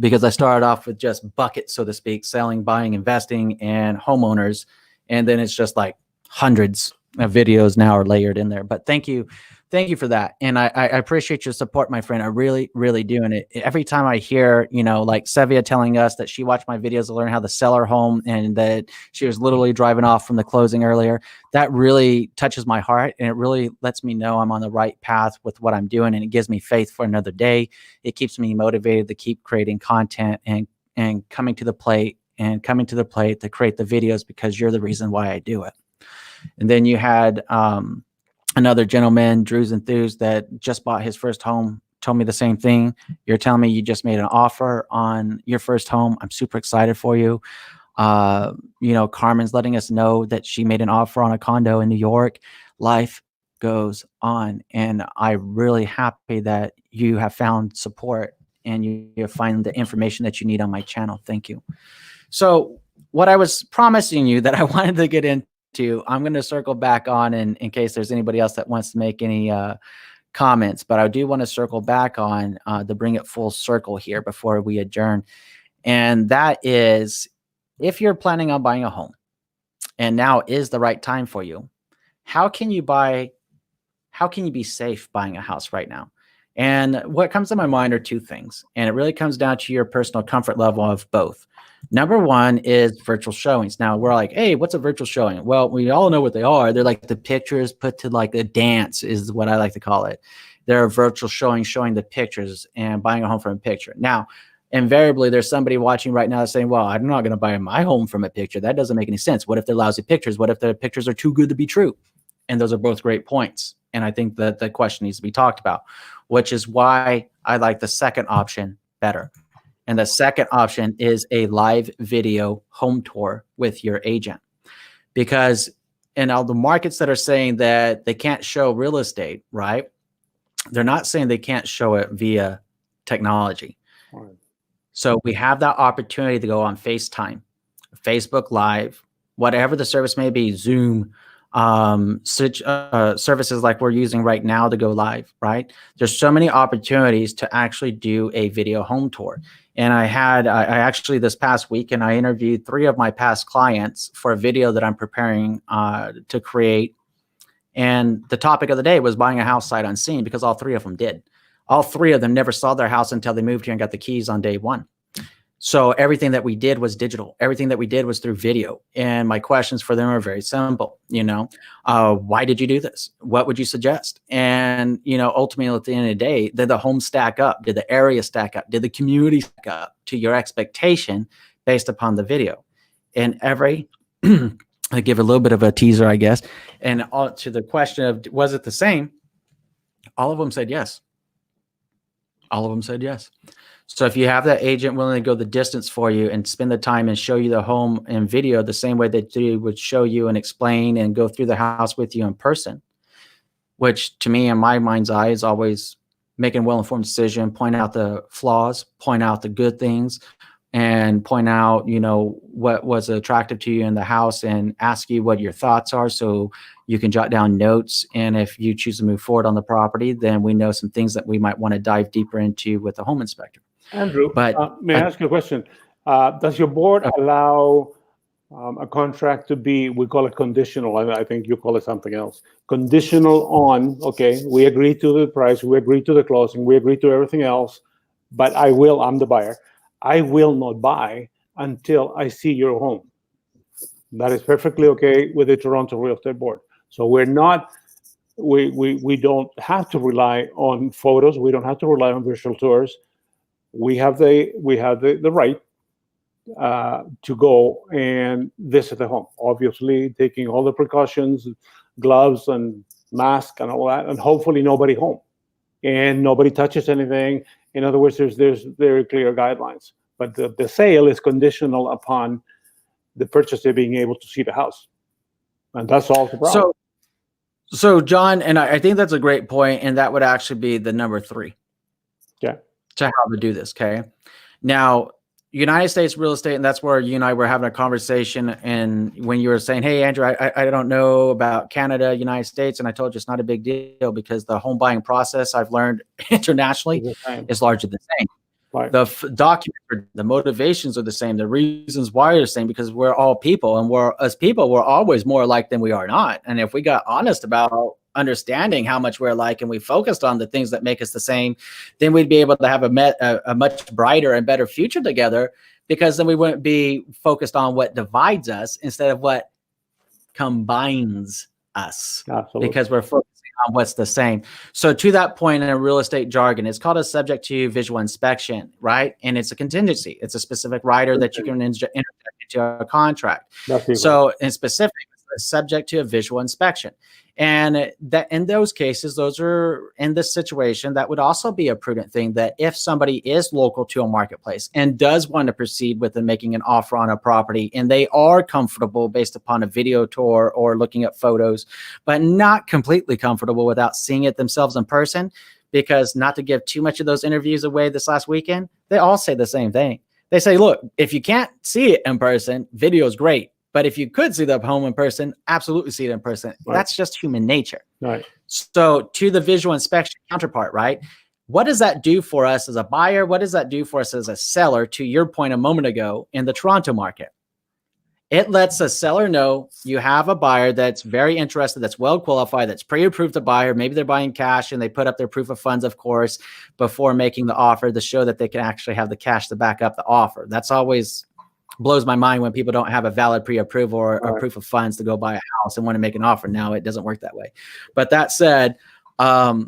Speaker 1: Because I started off with just buckets, so to speak, selling, buying, investing, and homeowners. And then it's just like hundreds of videos now are layered in there. But thank you. Thank you for that. And I appreciate your support, my friend. I really, really do. And every time I hear, like Sevia telling us that she watched my videos to learn how to sell her home and that she was literally driving off from the closing earlier, that really touches my heart. And it really lets me know I'm on the right path with what I'm doing. And it gives me faith for another day. It keeps me motivated to keep creating content and coming to the plate to create the videos, because you're the reason why I do it. And then you had another gentleman, Drew's Enthused, that just bought his first home, told me the same thing. You're telling me you just made an offer on your first home. I'm super excited for you. Carmen's letting us know that she made an offer on a condo in New York. Life goes on. And I'm really happy that you have found support and you find the information that you need on my channel. Thank you. So what I was promising you that I wanted to get into, I'm going to circle back on in case there's anybody else that wants to make any comments, but I do want to circle back on to bring it full circle here before we adjourn. And that is, if you're planning on buying a home and now is the right time for you, how can you be safe buying a house right now? And what comes to my mind are two things, and it really comes down to your personal comfort level of both. Number one is virtual showings. Now we're like, hey, what's a virtual showing? Well, we all know what they are. They're like the pictures put to like a dance is what I like to call it. They're a virtual showing, showing the pictures and buying a home from a picture. Now, invariably, there's somebody watching right now saying, well, I'm not going to buy my home from a picture. That doesn't make any sense. What if they're lousy pictures? What if the pictures are too good to be true? And those are both great points. And I think that the question needs to be talked about, which is why I like the second option better. And the second option is a live video home tour with your agent. Because in all the markets that are saying that they can't show real estate, right? They're not saying they can't show it via technology. Right. So we have that opportunity to go on FaceTime, Facebook Live, whatever the service may be, Zoom, services like we're using right now to go live, right? There's so many opportunities to actually do a video home tour. And I actually this past weekend, I interviewed 3 of my past clients for a video that I'm preparing to create. And the topic of the day was buying a house sight unseen, because all 3 of them did. All 3 of them never saw their house until they moved here and got the keys on day 1. So everything that we did was digital. Everything that we did was through video. And my questions for them are very simple. Why did you do this? What would you suggest? And, ultimately at the end of the day, did the home stack up? Did the area stack up? Did the community stack up to your expectation based upon the video? And I give a little bit of a teaser, I guess. And to the question of, was it the same? All of them said yes. All of them said yes. So if you have that agent willing to go the distance for you and spend the time and show you the home in video the same way that they would show you and explain and go through the house with you in person, which to me in my mind's eye is always making a well-informed decision, point out the flaws, point out the good things, and point out, what was attractive to you in the house and ask you what your thoughts are so you can jot down notes. And if you choose to move forward on the property, then we know some things that we might want to dive deeper into with the home inspector.
Speaker 2: Andrew, may I ask you a question? Does your board allow a contract to be, we call it conditional, I think you call it something else, conditional on, okay, we agree to the price, we agree to the closing, we agree to everything else, but I'm the buyer, I will not buy until I see your home. That is perfectly okay with the Toronto Real Estate Board. So we don't have to rely on photos, we don't have to rely on virtual tours. We have the right to go and visit the home, obviously taking all the precautions, gloves and mask and all that, and hopefully nobody home and nobody touches anything. In other words, there's very clear guidelines, but the sale is conditional upon the purchaser being able to see the house, and that's all the problem.
Speaker 1: So John, and I think that's a great point, and that would actually be the number 3.
Speaker 2: Yeah.
Speaker 1: To how to do this, okay? Now, United States real estate, and that's where you and I were having a conversation, and when you were saying, hey, Andrew, I don't know about Canada, United States, and I told you it's not a big deal because the home buying process I've learned internationally is largely the same. Right. The documents, the motivations are the same. The reasons why are the same because we're all people, and we're always more alike than we are not. And if we got honest about understanding how much we're alike and we focused on the things that make us the same, then we'd be able to have a much brighter and better future together, because then we wouldn't be focused on what divides us instead of what combines us. Absolutely. Because we're focusing on what's the same. So to that point, in a real estate jargon, it's called a subject to visual inspection, right? And it's a contingency. It's a specific rider that you can interject into a contract. So in specific, subject to a visual inspection. And that in those cases, those are in this situation, that would also be a prudent thing, that if somebody is local to a marketplace and does want to proceed with making an offer on a property, and they are comfortable based upon a video tour or looking at photos, but not completely comfortable without seeing it themselves in person, because not to give too much of those interviews away this last weekend, they all say the same thing. They say, look, if you can't see it in person, video is great. But if you could see the home in person, absolutely see it in person. Right. That's just human nature.
Speaker 2: Right.
Speaker 1: So to the visual inspection counterpart, right? What does that do for us as a buyer? What does that do for us as a seller? To your point a moment ago, in the Toronto market, it lets a seller know you have a buyer that's very interested, that's well qualified, that's pre-approved to buy, or maybe they're buying cash and they put up their proof of funds, of course, before making the offer to show that they can actually have the cash to back up the offer. That's always blows my mind when people don't have a valid pre-approval or proof of funds to go buy a house and want to make an offer. Now it doesn't work that way. But that said, that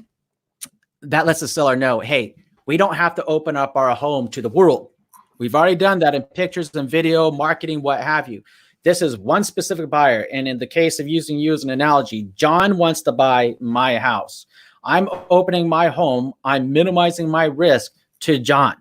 Speaker 1: lets the seller know, hey, we don't have to open up our home to the world. We've already done that in pictures and video, marketing, what have you. This is one specific buyer. And in the case of using you as an analogy, John wants to buy my house. I'm opening my home. I'm minimizing my risk to John.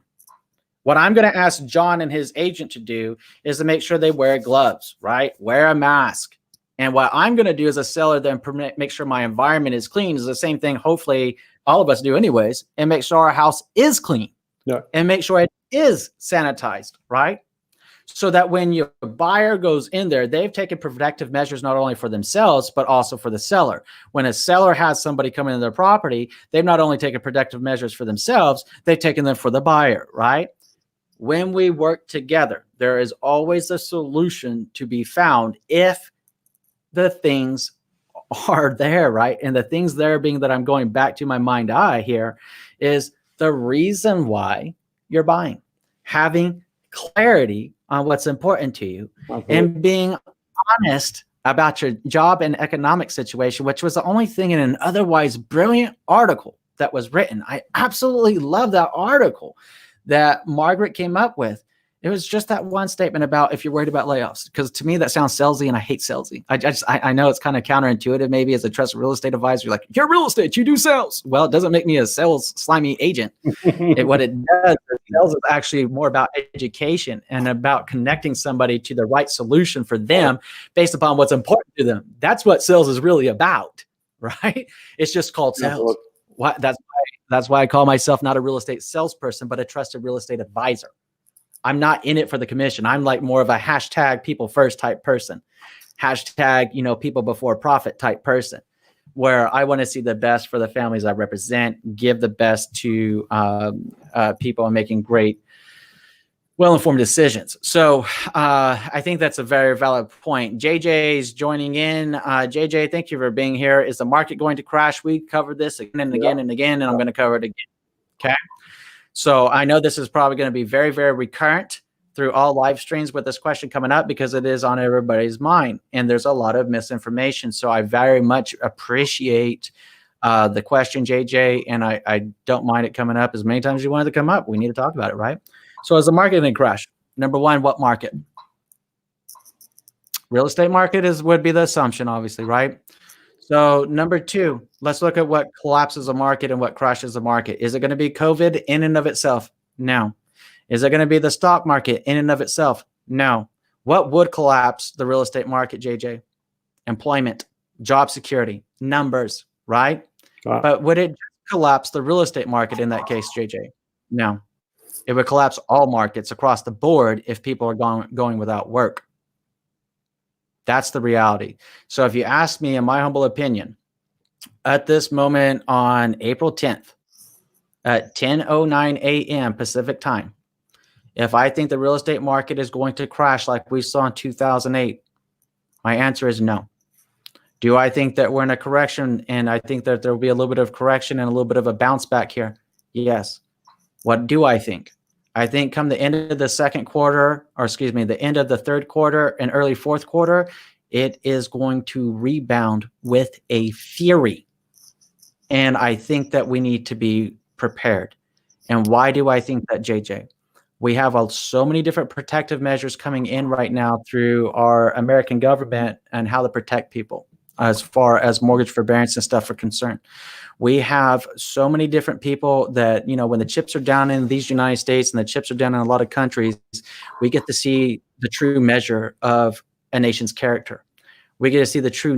Speaker 1: What I'm going to ask John and his agent to do is to make sure they wear gloves, right? Wear a mask. And what I'm going to do as a seller, then make sure my environment is clean, is the same thing hopefully all of us do anyways, and make sure our house is clean. Yeah. And make sure it is sanitized, right? So that when your buyer goes in there, they've taken protective measures not only for themselves, but also for the seller. When a seller has somebody come into their property, they've not only taken protective measures for themselves, they've taken them for the buyer, right? When we work together, there is always a solution to be found if the things are there, right? And the things there being that I'm going back to my mind eye here is the reason why you're buying, having clarity on what's important to you, and being honest about your job and economic situation, which was the only thing in an otherwise brilliant article that was written. I absolutely love that article that Margaret came up with. It was just that one statement about if you're worried about layoffs, because to me that sounds salesy, and I hate salesy. I know it's kind of counterintuitive maybe as a trusted real estate advisor. You're like, you're real estate, you do sales. Well, it doesn't make me a sales slimy agent. What it does is sales is actually more about education and about connecting somebody to the right solution for them based upon what's important to them. That's what sales is really about, right? It's just called sales. That's why I call myself not a real estate salesperson, but a trusted real estate advisor. I'm not in it for the commission. I'm like more of a hashtag people first type person, hashtag, people before profit type person, where I want to see the best for the families I represent, give the best to people and making great, well-informed decisions. So I think that's a very valid point. JJ's joining in. JJ, thank you for being here. Is the market going to crash? We covered this again and again and again, and I'm going to cover it again. Okay. So I know this is probably going to be very, very recurrent through all live streams with this question coming up, because it is on everybody's mind and there's a lot of misinformation. So I very much appreciate the question, JJ, and I don't mind it coming up as many times as you wanted to come up. We need to talk about it, right? So as the market going to crash, number one, what market? Real estate market would be the assumption, obviously, right? So number two, let's look at what collapses a market and what crashes a market. Is it going to be COVID in and of itself? No. Is it going to be the stock market in and of itself? No. What would collapse the real estate market, JJ? Employment, job security, numbers, right? Wow. But would it collapse the real estate market in that case, JJ? No. It would collapse all markets across the board if people are going without work. That's the reality. So if you ask me, in my humble opinion, at this moment on April 10th at 10:09 a.m. Pacific time, if I think the real estate market is going to crash like we saw in 2008, my answer is no. Do I think that we're in a correction, and I think that there will be a little bit of correction and a little bit of a bounce back here? Yes. What do I think? I think come the end of the second quarter, or excuse me, the end of the third quarter and early fourth quarter, it is going to rebound with a fury. And I think that we need to be prepared. And why do I think that, JJ? We have so many different protective measures coming in right now through our American government and how to protect people as far as mortgage forbearance and stuff are concerned. We have so many different people that, you know, when the chips are down in these United States and the chips are down in a lot of countries, we get to see the true measure of a nation's character. We get to see the true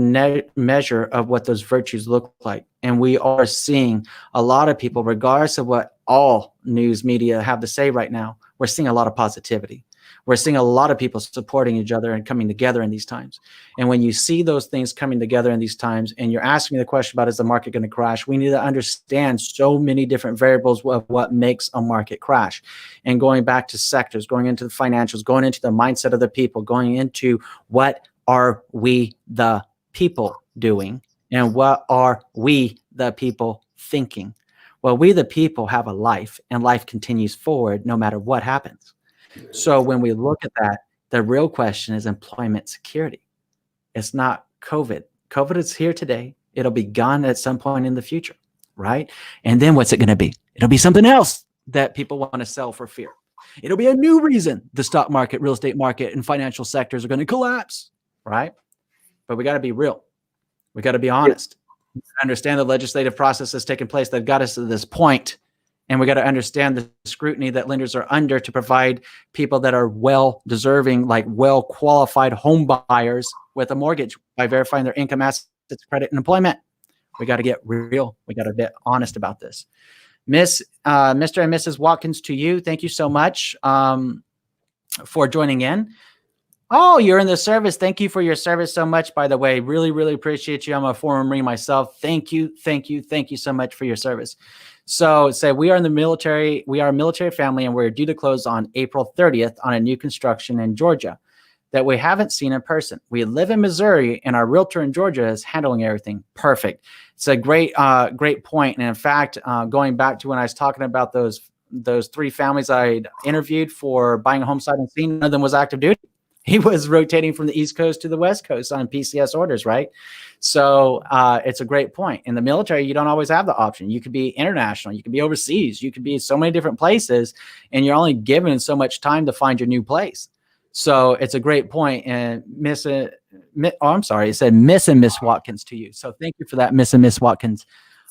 Speaker 1: measure of what those virtues look like. And we are seeing a lot of people, regardless of what all news media have to say right now, we're seeing a lot of positivity. We're seeing a lot of people supporting each other and coming together in these times. And when you see those things coming together in these times, and you're asking me the question about, is the market going to crash? We need to understand so many different variables of what makes a market crash. And going back to sectors, going into the financials, going into the mindset of the people, going into what are we the people doing, and what are we the people thinking? Well, we the people have a life, and life continues forward no matter what happens. So when we look at that, the real question is employment security. It's not COVID. COVID is here today. It'll be gone at some point in the future, right? And then what's it going to be? It'll be something else that people want to sell for fear. It'll be a new reason the stock market, real estate market, and financial sectors are going to collapse, right? But we got to be real. We got to be honest. We understand the legislative process that's taken place that got us to this point. And we got to understand the scrutiny that lenders are under to provide people that are well deserving, like well qualified home buyers with a mortgage by verifying their income, assets, credit, and employment. We got to get real. We got to get honest about this. Mr. and Mrs. Watkins, to you, thank you so much for joining in. Oh, you're in the service. Thank you for your service so much, by the way. Really, really appreciate you. I'm a former Marine myself. Thank you. Thank you. Thank you so much for your service. So we are in the military. We are a military family, and we're due to close on April 30th on a new construction in Georgia that we haven't seen in person. We live in Missouri, and our realtor in Georgia is handling everything perfect. It's a great point. And in fact, going back to when I was talking about those 3 families I interviewed for buying a home sight unseen, none of them was active duty. He was rotating from the East Coast to the West Coast on PCS orders, right? So it's a great point. In the military, you don't always have the option. You could be international. You could be overseas. You could be so many different places, and you're only given so much time to find your new place. So it's a great point. And it said Miss and Miss Watkins to you. So thank you for that, Miss and Miss Watkins.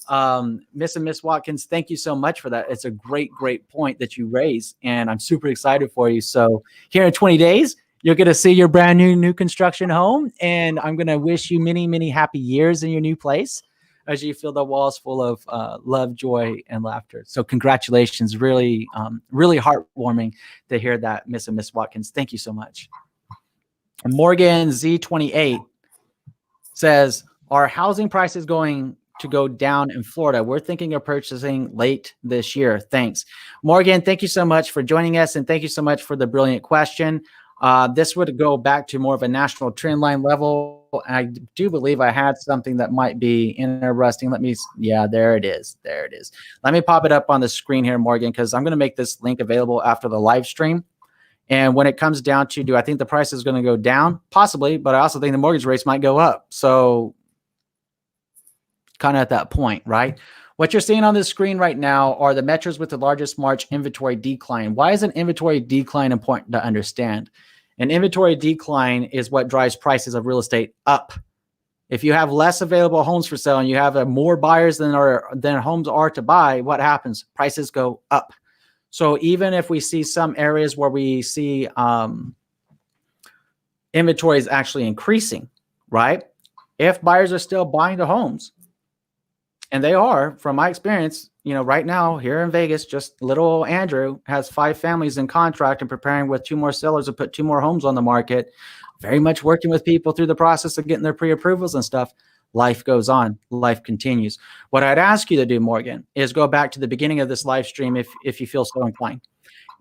Speaker 1: Miss and Miss Watkins, thank you so much for that. It's a great point that you raise, and I'm super excited for you. So here in 20 days, you're going to see your brand new construction home, and I'm going to wish you many, many happy years in your new place as you feel the walls full of love, joy, and laughter. So congratulations. Really, really heartwarming to hear that, Miss and Miss Watkins. Thank you so much. Morgan Z28 says, are housing prices going to go down in Florida? We're thinking of purchasing late this year. Thanks. Morgan, thank you so much for joining us, and thank you so much for the brilliant question. This would go back to more of a national trend line level. I do believe I had something that might be interesting. Yeah, there it is. There it is. Let me pop it up on the screen here, Morgan, because I'm going to make this link available after the live stream. And when it comes down to, do I think the price is going to go down? Possibly, but I also think the mortgage rates might go up. So kind of at that point, right? What you're seeing on the screen right now are the metros with the largest March inventory decline. Why is an inventory decline important to understand? An inventory decline is what drives prices of real estate up. If you have less available homes for sale and you have more buyers than homes are to buy, what happens? Prices go up. So even if we see some areas where we see inventory is actually increasing, right? If buyers are still buying the homes, and they are, from my experience, right now here in Vegas, just little Andrew has 5 families in contract and preparing with 2 more sellers to put 2 more homes on the market, very much working with people through the process of getting their pre-approvals and stuff. Life goes on. Life continues. What I'd ask you to do, Morgan, is go back to the beginning of this live stream if you feel so inclined,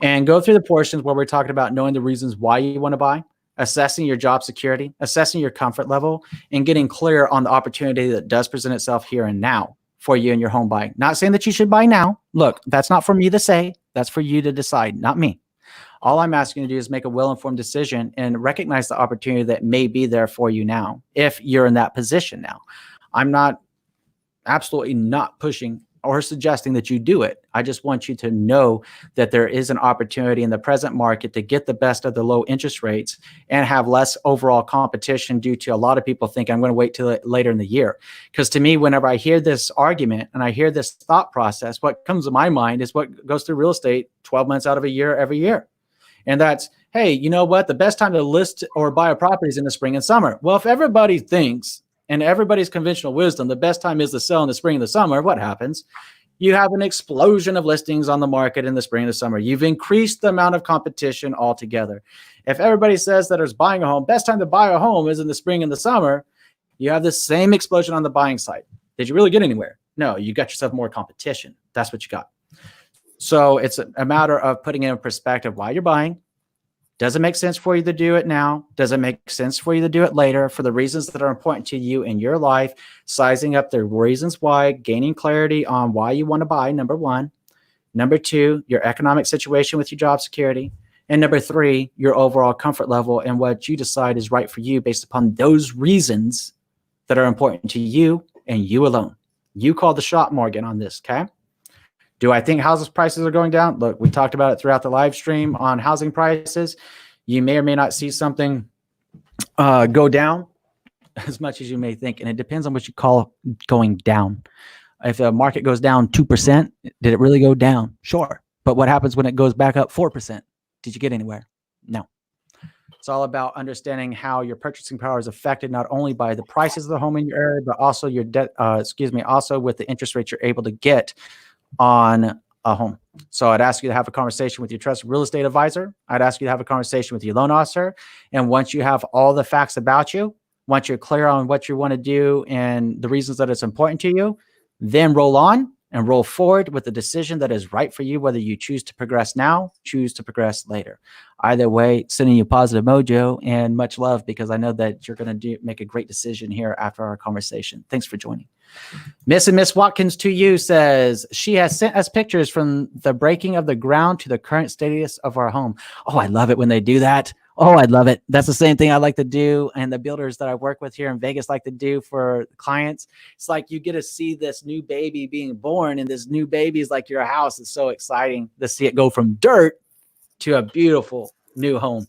Speaker 1: and go through the portions where we're talking about knowing the reasons why you want to buy, assessing your job security, assessing your comfort level, and getting clear on the opportunity that does present itself here and now for you and your home buying. Not saying that you should buy now. Look, that's not for me to say. That's for you to decide, not me. All I'm asking you to do is make a well-informed decision and recognize the opportunity that may be there for you now, if you're in that position now. I'm absolutely not pushing or suggesting that you do it. I just want you to know that there is an opportunity in the present market to get the best of the low interest rates and have less overall competition due to a lot of people think I'm going to wait till later in the year. Because to me, whenever I hear this argument and I hear this thought process, what comes to my mind is what goes through real estate 12 months out of a year, every year. And that's, hey, you know what? The best time to list or buy a property is in the spring and summer. Well, if everybody thinks, and everybody's conventional wisdom, the best time is to sell in the spring and the summer, what happens? You have an explosion of listings on the market in the spring and the summer. You've increased the amount of competition altogether. If everybody says that there's buying a home, best time to buy a home is in the spring and the summer, you have the same explosion on the buying side. Did you really get anywhere? No, you got yourself more competition. That's what you got. So it's a matter of putting in perspective why you're buying. Does it make sense for you to do it now? Does it make sense for you to do it later for the reasons that are important to you in your life? Sizing up the reasons why, gaining clarity on why you want to buy, number one. Number two, your economic situation with your job security. And number three, your overall comfort level and what you decide is right for you based upon those reasons that are important to you and you alone. You call the shot, Morgan, on this, okay? Do I think housing prices are going down? Look, we talked about it throughout the live stream on housing prices. You may or may not see something go down as much as you may think. And it depends on what you call going down. If the market goes down 2%, did it really go down? Sure. But what happens when it goes back up 4%? Did you get anywhere? No. It's all about understanding how your purchasing power is affected not only by the prices of the home in your area, but also your debt, also with the interest rates you're able to get on a home. So I'd ask you to have a conversation with your trusted real estate advisor. I'd ask you to have a conversation with your loan officer. And once you have all the facts about you, once you're clear on what you want to do and the reasons that it's important to you, then roll on and roll forward with the decision that is right for you, whether you choose to progress now, choose to progress later. Either way, sending you positive mojo and much love, because I know that you're going to make a great decision here after our conversation. Thanks for joining. Miss and Miss Watkins to you says, she has sent us pictures from the breaking of the ground to the current status of our home. Oh, I love it when they do that. Oh, I love it. That's the same thing I like to do. And the builders that I work with here in Vegas like to do for clients. It's like you get to see this new baby being born, and this new baby is like your house. It's so exciting to see it go from dirt to a beautiful new home.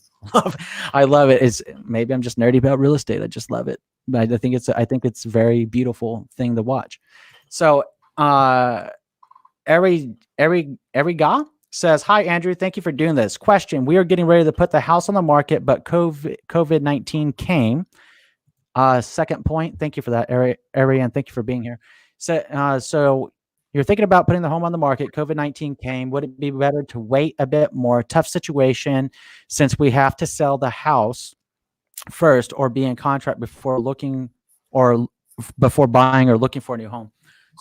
Speaker 1: I love it. It's maybe I'm just nerdy about real estate. I just love it. But I think it's a very beautiful thing to watch. So every guy says, hi, Andrew. Thank you for doing this. Question. We are getting ready to put the house on the market, but COVID-19 came. Second point. Thank you for that, Ariane. Thank you for being here. So you're thinking about putting the home on the market. COVID-19 came. Would it be better to wait a bit more? Tough situation since we have to sell the house first or be in contract before buying or looking for a new home.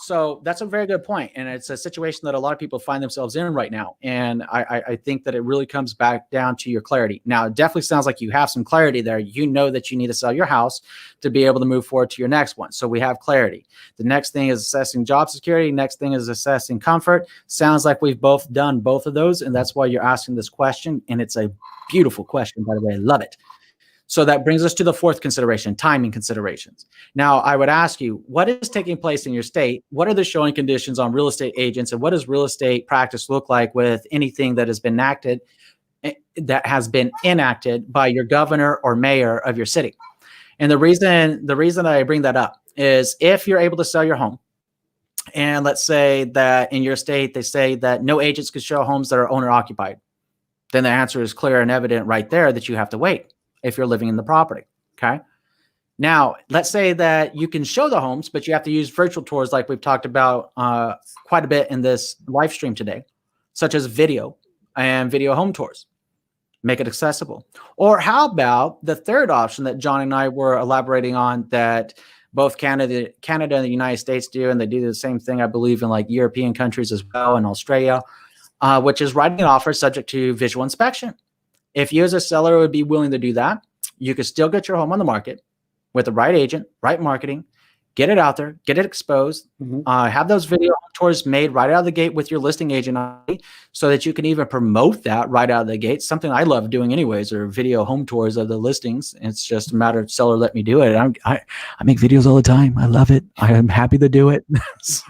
Speaker 1: So that's a very good point. And it's a situation that a lot of people find themselves in right now. And I think that it really comes back down to your clarity. Now, it definitely sounds like you have some clarity there. You know that you need to sell your house to be able to move forward to your next one. So we have clarity. The next thing is assessing job security. Next thing is assessing comfort. Sounds like we've both done both of those. And that's why you're asking this question. And it's a beautiful question, by the way. I love it. So that brings us to the fourth consideration, timing considerations. Now, I would ask you, what is taking place in your state? What are the showing conditions on real estate agents? And what does real estate practice look like with anything that has been enacted by your governor or mayor of your city? And the reason I bring that up is if you're able to sell your home, and let's say that in your state, they say that no agents could show homes that are owner occupied, then the answer is clear and evident right there that you have to wait if you're living in the property, okay? Now, let's say that you can show the homes, but you have to use virtual tours like we've talked about quite a bit in this live stream today, such as video and video home tours. Make it accessible. Or how about the third option that John and I were elaborating on that both Canada and the United States do, and they do the same thing, I believe, in like European countries as well, and Australia, which is writing an offer subject to visual inspection. If you as a seller would be willing to do that, you could still get your home on the market with the right agent, right marketing, get it out there, get it exposed, have those video tours made right out of the gate with your listing agent so that you can even promote that right out of the gate. Something I love doing anyways, or video home tours of the listings. It's just a matter of seller let me do it. I make videos all the time. I love it. I am happy to do it. So,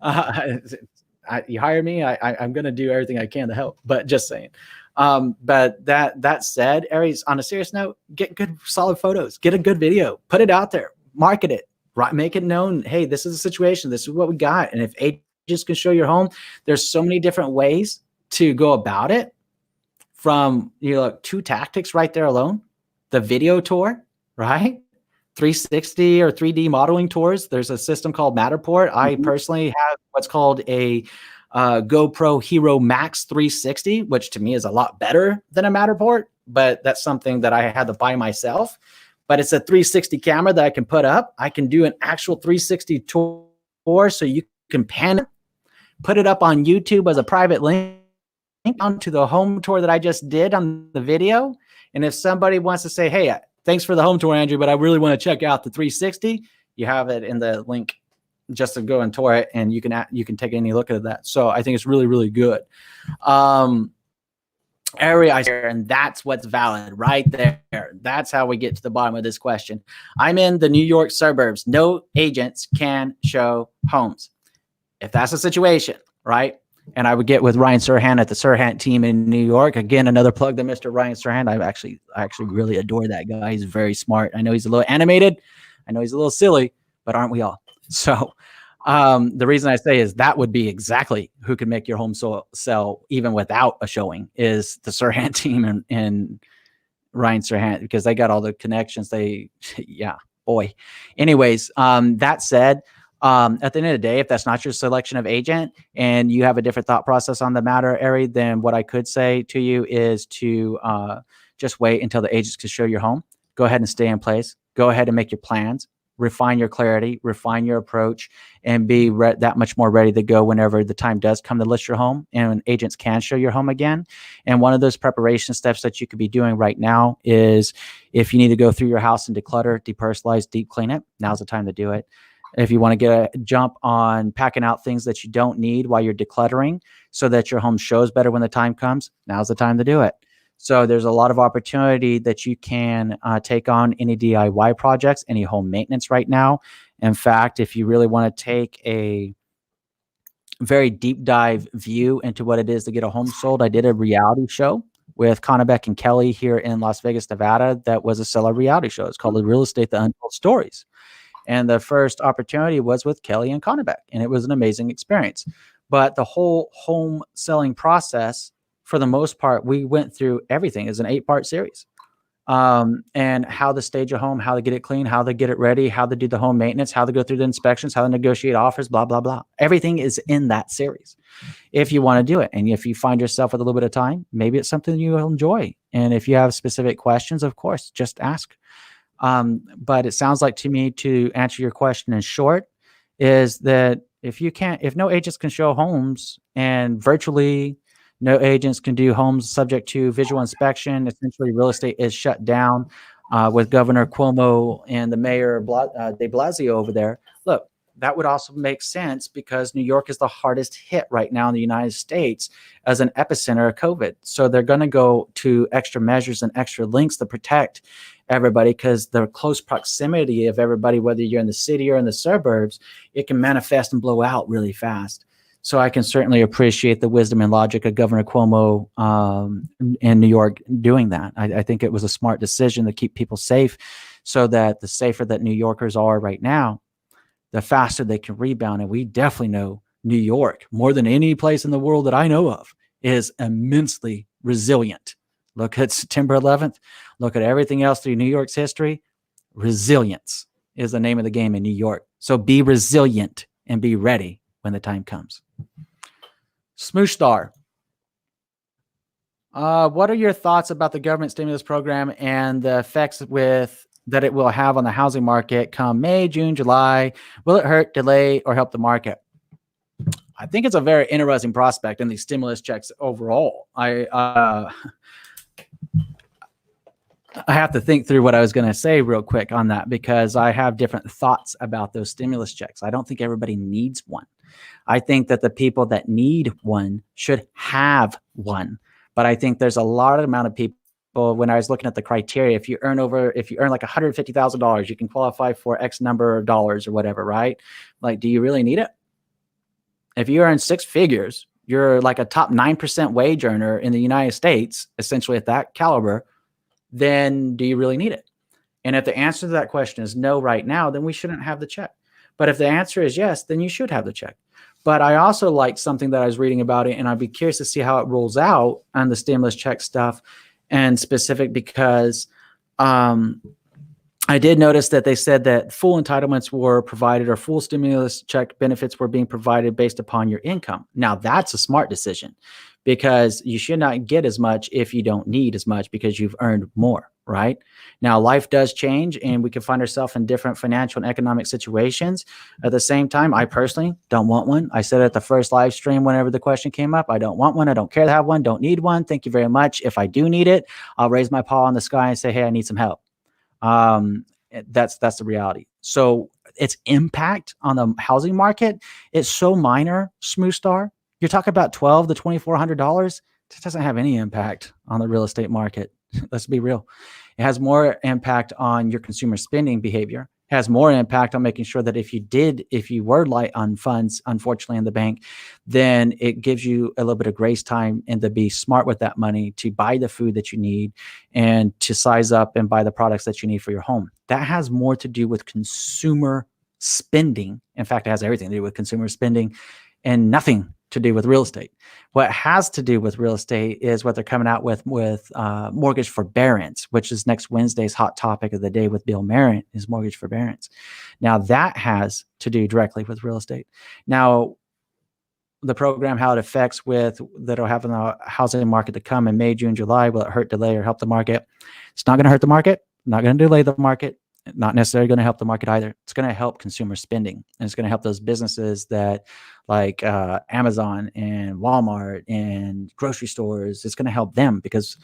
Speaker 1: You hire me, I'm going to do everything I can to help, but just saying. But that said, Aries, on a serious note, get good, solid photos, get a good video, put it out there, market it, right? Make it known. Hey, this is the situation. This is what we got. And if agents can show your home, there's so many different ways to go about it. From, 2 tactics right there alone, the video tour, right? 360 or 3D modeling tours. There's a system called Matterport. I personally have what's called a GoPro Hero Max 360, which to me is a lot better than a Matterport, but that's something that I had to buy myself. But it's a 360 camera that I can put up. I can do an actual 360 tour, so you can pan it, put it up on YouTube as a private link onto the home tour that I just did on the video. And if somebody wants to say, hey, thanks for the home tour, Andrew, but I really want to check out the 360, you have it in the link just to go and tour it, and you can take any look at that. So I think it's really, really good. Area here, and that's what's valid right there. That's how we get to the bottom of this question. I'm in the New York suburbs. No agents can show homes. If that's the situation, right? And I would get with Ryan Serhant at the Serhant team in New York. Again, another plug to Mr. Ryan Serhant. I actually really adore that guy. He's very smart. I know he's a little animated. I know he's a little silly, but aren't we all? So the reason I say is that would be exactly who can make your home sell even without a showing is the Serhant team and Ryan Serhant, because they got all the connections. Yeah, boy. Anyways, that said, at the end of the day, if that's not your selection of agent and you have a different thought process on the matter, Ari, then what I could say to you is to just wait until the agents can show your home. Go ahead and stay in place. Go ahead and make your plans, refine your clarity, refine your approach, and be that much more ready to go whenever the time does come to list your home and agents can show your home again. And one of those preparation steps that you could be doing right now is if you need to go through your house and declutter, depersonalize, deep clean it, now's the time to do it. If you want to get a jump on packing out things that you don't need while you're decluttering so that your home shows better when the time comes, now's the time to do it. So there's a lot of opportunity that you can take on any DIY projects, any home maintenance right now. In fact, if you really want to take a very deep dive view into what it is to get a home sold, I did a reality show with Connebeck and Kelly here in Las Vegas, Nevada. That was a seller reality show. It's called The Real Estate, The Untold Stories. And the first opportunity was with Kelly and Connebeck, and it was an amazing experience. But the whole home selling process, for the most part, we went through everything. It's an 8-part series. And how to stage a home, how to get it clean, how to get it ready, how to do the home maintenance, how to go through the inspections, how to negotiate offers, blah, blah, blah. Everything is in that series if you want to do it. And if you find yourself with a little bit of time, maybe it's something you will enjoy. And if you have specific questions, of course, just ask. But it sounds like to me, to answer your question in short, is that if no agents can show homes and virtually no agents can do homes subject to visual inspection, essentially real estate is shut down with Governor Cuomo and the Mayor de Blasio over there. Look, that would also make sense because New York is the hardest hit right now in the United States as an epicenter of COVID. So they're going to go to extra measures and extra links to protect everybody because the close proximity of everybody, whether you're in the city or in the suburbs, it can manifest and blow out really fast. So I can certainly appreciate the wisdom and logic of Governor Cuomo in New York doing that. I think it was a smart decision to keep people safe so that the safer that New Yorkers are right now, the faster they can rebound. And we definitely know New York, more than any place in the world that I know of, is immensely resilient. Look at September 11th. Look at everything else through New York's history. Resilience is the name of the game in New York. So be resilient and be ready when the time comes. Smoosh Star. What are your thoughts about the government stimulus program and the effects that it will have on the housing market come May, June, July? Will it hurt, delay, or help the market? I think it's a very interesting prospect in these stimulus checks overall. I have to think through what I was going to say real quick on that because I have different thoughts about those stimulus checks. I don't think everybody needs one. I think that the people that need one should have one. But I think there's a large amount of people, when I was looking at the criteria, if you earn like $150,000, you can qualify for X number of dollars or whatever, right? Like, do you really need it? If you earn six figures, you're like a top 9% wage earner in the United States, essentially at that caliber, then do you really need it? And if the answer to that question is no right now, then we shouldn't have the check. But if the answer is yes, then you should have the check. But I also like something that I was reading about it, and I'd be curious to see how it rolls out on the stimulus check stuff and specific, because I did notice that they said that full entitlements were provided, or full stimulus check benefits were being provided based upon your income. Now, that's a smart decision, because you should not get as much if you don't need as much because you've earned more, right? Now, life does change, and we can find ourselves in different financial and economic situations. At the same time, I personally don't want one. I said at the first live stream, whenever the question came up, I don't want one. I don't care to have one. Don't need one. Thank you very much. If I do need it, I'll raise my paw in the sky and say, hey, I need some help. That's the reality. So its impact on the housing market is so minor, Smooth Star. You're talking about $1,200 to $2,400. That doesn't have any impact on the real estate market. Let's be real. It has more impact on your consumer spending behavior. It has more impact on making sure that if you were light on funds, unfortunately, in the bank, then it gives you a little bit of grace time and to be smart with that money to buy the food that you need and to size up and buy the products that you need for your home. That has more to do with consumer spending. In fact, it has everything to do with consumer spending and nothing to do with real estate. What has to do with real estate is what they're coming out with mortgage forbearance, which is next Wednesday's hot topic of the day with Bill Marin, is mortgage forbearance. Now, that has to do directly with real estate. Now, the program, how it affects that'll happen in the housing market to come in May, June, July, will it hurt, delay, or help the market? It's not going to hurt the market, not going to delay the market, not necessarily going to help the market either. It's going to help consumer spending, and it's going to help those businesses that like Amazon and Walmart and grocery stores. It's going to help them, because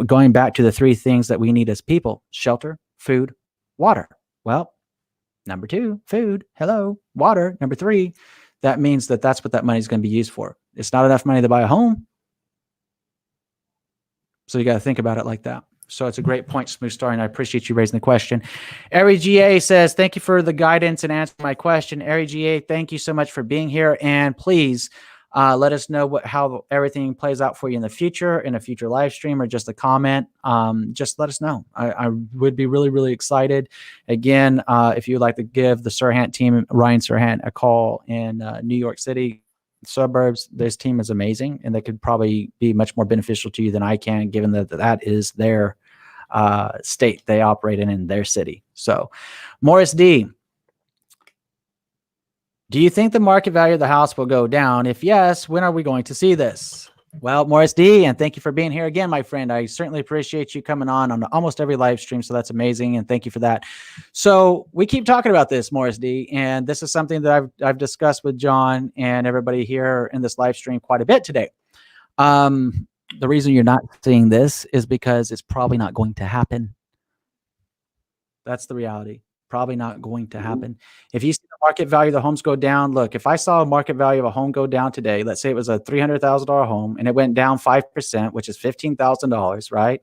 Speaker 1: going back to the three things that we need as people: shelter, food, water. Well, number two, food. Hello, water. Number three, that means that's what that money is going to be used for. It's not enough money to buy a home. So you got to think about it like that. So it's a great point, Smooth Star, and I appreciate you raising the question. Ari GA says, thank you for the guidance and answering my question. Ari GA, thank you so much for being here. And please let us know how everything plays out for you in the future, in a future live stream, or just a comment. Just let us know. I would be really, really excited. Again, if you'd like to give the Serhant team, Ryan Serhant, a call in New York City suburbs, this team is amazing, and they could probably be much more beneficial to you than I can, given that is their state they operate in their city. So Morris D, do you think the market value of the house will go down? If yes, when are we going to see this? Well, Morris D, and thank you for being here again, my friend. I certainly appreciate you coming on almost every live stream, so that's amazing, and thank you for that. So we keep talking about this, Morris D, and this is something that I've discussed with John and everybody here in this live stream quite a bit today. The reason you're not seeing this is because it's probably not going to happen. That's the reality. Probably not going to happen. If you see the market value of the homes go down, look, if I saw a market value of a home go down today, let's say it was a $300,000 home and it went down 5%, which is $15,000, right?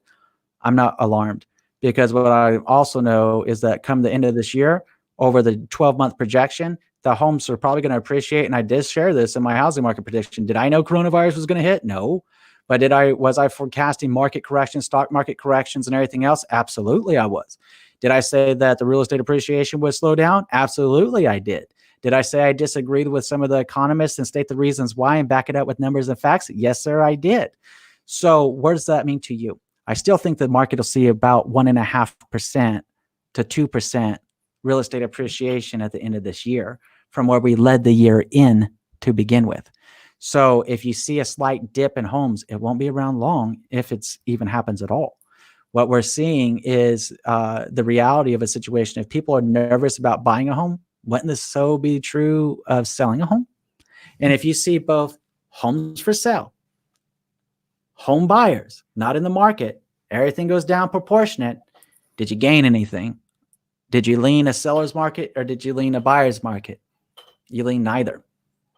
Speaker 1: I'm not alarmed, because what I also know is that come the end of this year, over the 12-month projection, the homes are probably going to appreciate. And I did share this in my housing market prediction. Did I know coronavirus was going to hit? No. But was I forecasting market corrections, stock market corrections, and everything else? Absolutely, I was. Did I say that the real estate appreciation would slow down? Absolutely, I did. Did I say I disagreed with some of the economists and state the reasons why and back it up with numbers and facts? Yes, sir, I did. So what does that mean to you? I still think the market will see about 1.5% to 2% real estate appreciation at the end of this year from where we led the year in to begin with. So if you see a slight dip in homes, it won't be around long if it's even happens at all. What we're seeing is the reality of a situation. If people are nervous about buying a home, wouldn't this so be true of selling a home? And if you see both homes for sale, home buyers not in the market, everything goes down proportionate, did you gain anything? Did you lean a seller's market or did you lean a buyer's market? You lean neither.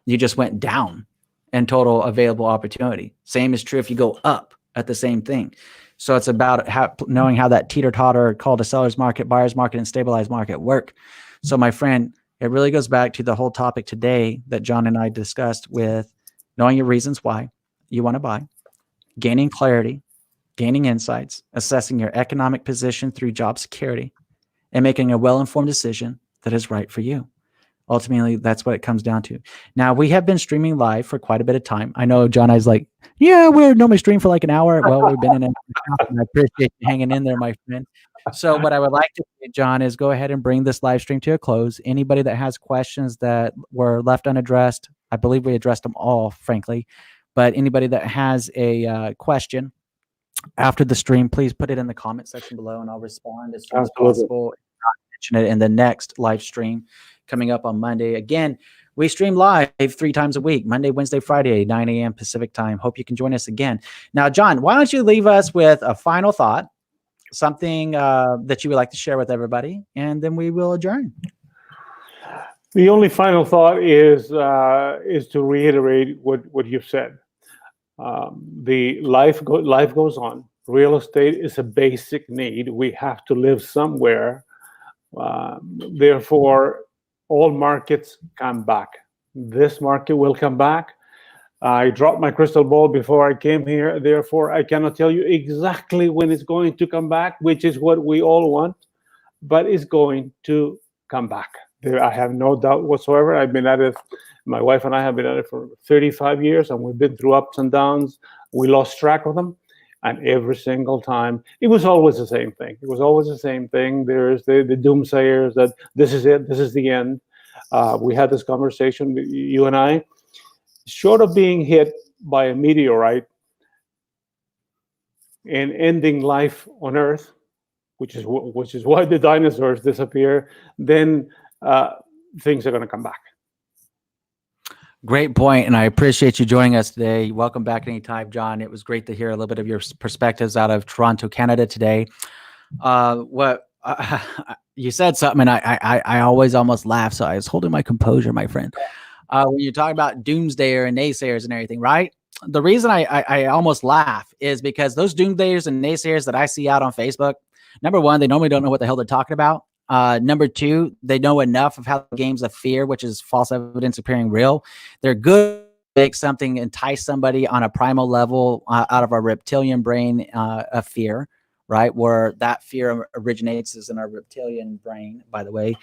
Speaker 1: You just went down in total available opportunity. Same is true if you go up at the same thing. So it's about knowing how that teeter-totter called a seller's market, buyer's market, and stabilized market work. So my friend, It really goes back to the whole topic today that John and I discussed with knowing your reasons why you want to buy, gaining clarity, gaining insights, assessing your economic position through job security, and making a well-informed decision that is right for you. Ultimately, that's what it comes down to. Now, we have been streaming live for quite a bit of time. I know John is like, yeah, we're normally stream for like an hour. Well, we've been in an hour, and I appreciate you hanging in there, my friend. So what I would like to do, John, is go ahead and bring this live stream to a close. Anybody that has questions that were left unaddressed, I believe we addressed them all, frankly. But anybody that has a question after the stream, please put it in the comment section below, and I'll respond as soon as possible. Mention it in the next live stream coming up on Monday. Again, we stream live 3 times a week, Monday, Wednesday, Friday, 9 a.m. Pacific time. Hope you can join us again. Now, John, why don't you leave us with a final thought, something that you would like to share with everybody, and then we will adjourn.
Speaker 2: The only final thought is to reiterate what you've said. The life goes on. Real estate is a basic need. We have to live somewhere. Therefore, all markets come back. This market will come back. I dropped my crystal ball before I came here. Therefore, I cannot tell you exactly when it's going to come back, which is what we all want, but it's going to come back. I have no doubt whatsoever. I've been at it. My wife and I have been at it for 35 years, and we've been through ups and downs. We lost track of them. And every single time, it was always the same thing. It was always the same thing. There's the doomsayers that this is it, this is the end. We had this conversation, you and I. Short of being hit by a meteorite and ending life on Earth, which is why the dinosaurs disappear, then things are going to come back.
Speaker 1: Great point, and I appreciate you joining us today. Welcome back anytime, John. It was great to hear a little bit of your perspectives out of Toronto, Canada today. You said something, and I always almost laugh, so I was holding my composure, my friend. When you talk about doomsdayer and naysayers and everything, right? The reason I almost laugh is because those doomsdayers and naysayers that I see out on Facebook, number one, they normally don't know what the hell they're talking about. Number two, they know enough of how the games of fear, which is false evidence appearing real. They're good to make something entice somebody on a primal level out of our reptilian brain of fear, right? Where that fear originates is in our reptilian brain, by the way,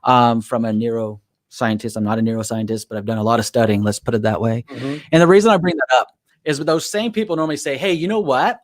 Speaker 1: from a neuroscientist. I'm not a neuroscientist, but I've done a lot of studying. Let's put it that way. Mm-hmm. And the reason I bring that up is those same people normally say, hey, you know what?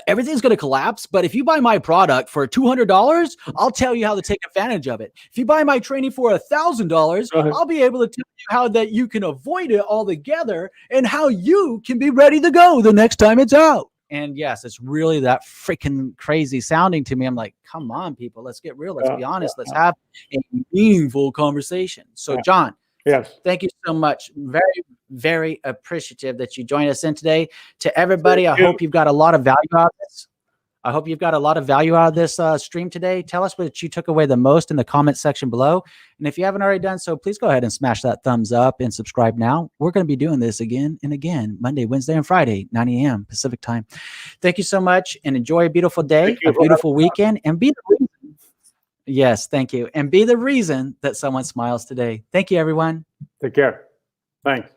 Speaker 1: Everything's going to collapse, but if you buy my product for $200, I'll tell you how to take advantage of it. If you buy my training for $1,000, I'll be able to tell you how that you can avoid it altogether and how you can be ready to go the next time it's out. And yes, it's really that freaking crazy sounding to me. I'm like, come on, people, let's get real. Let's be honest. Let's have a meaningful conversation. So, John,
Speaker 2: yes,
Speaker 1: thank you so much. Very, very appreciative that you joined us in today. To everybody, I hope you've got a lot of value out of this. I hope you've got a lot of value out of this stream today. Tell us what you took away the most in the comment section below. And if you haven't already done so, please go ahead and smash that thumbs up and subscribe now. We're going to be doing this again and again, Monday, Wednesday, and Friday, 9 a.m. Pacific time. Thank you so much, and enjoy a beautiful day, a beautiful weekend, and be the reason. Yes, thank you. And be the reason that someone smiles today. Thank you, everyone.
Speaker 2: Take care. Thanks.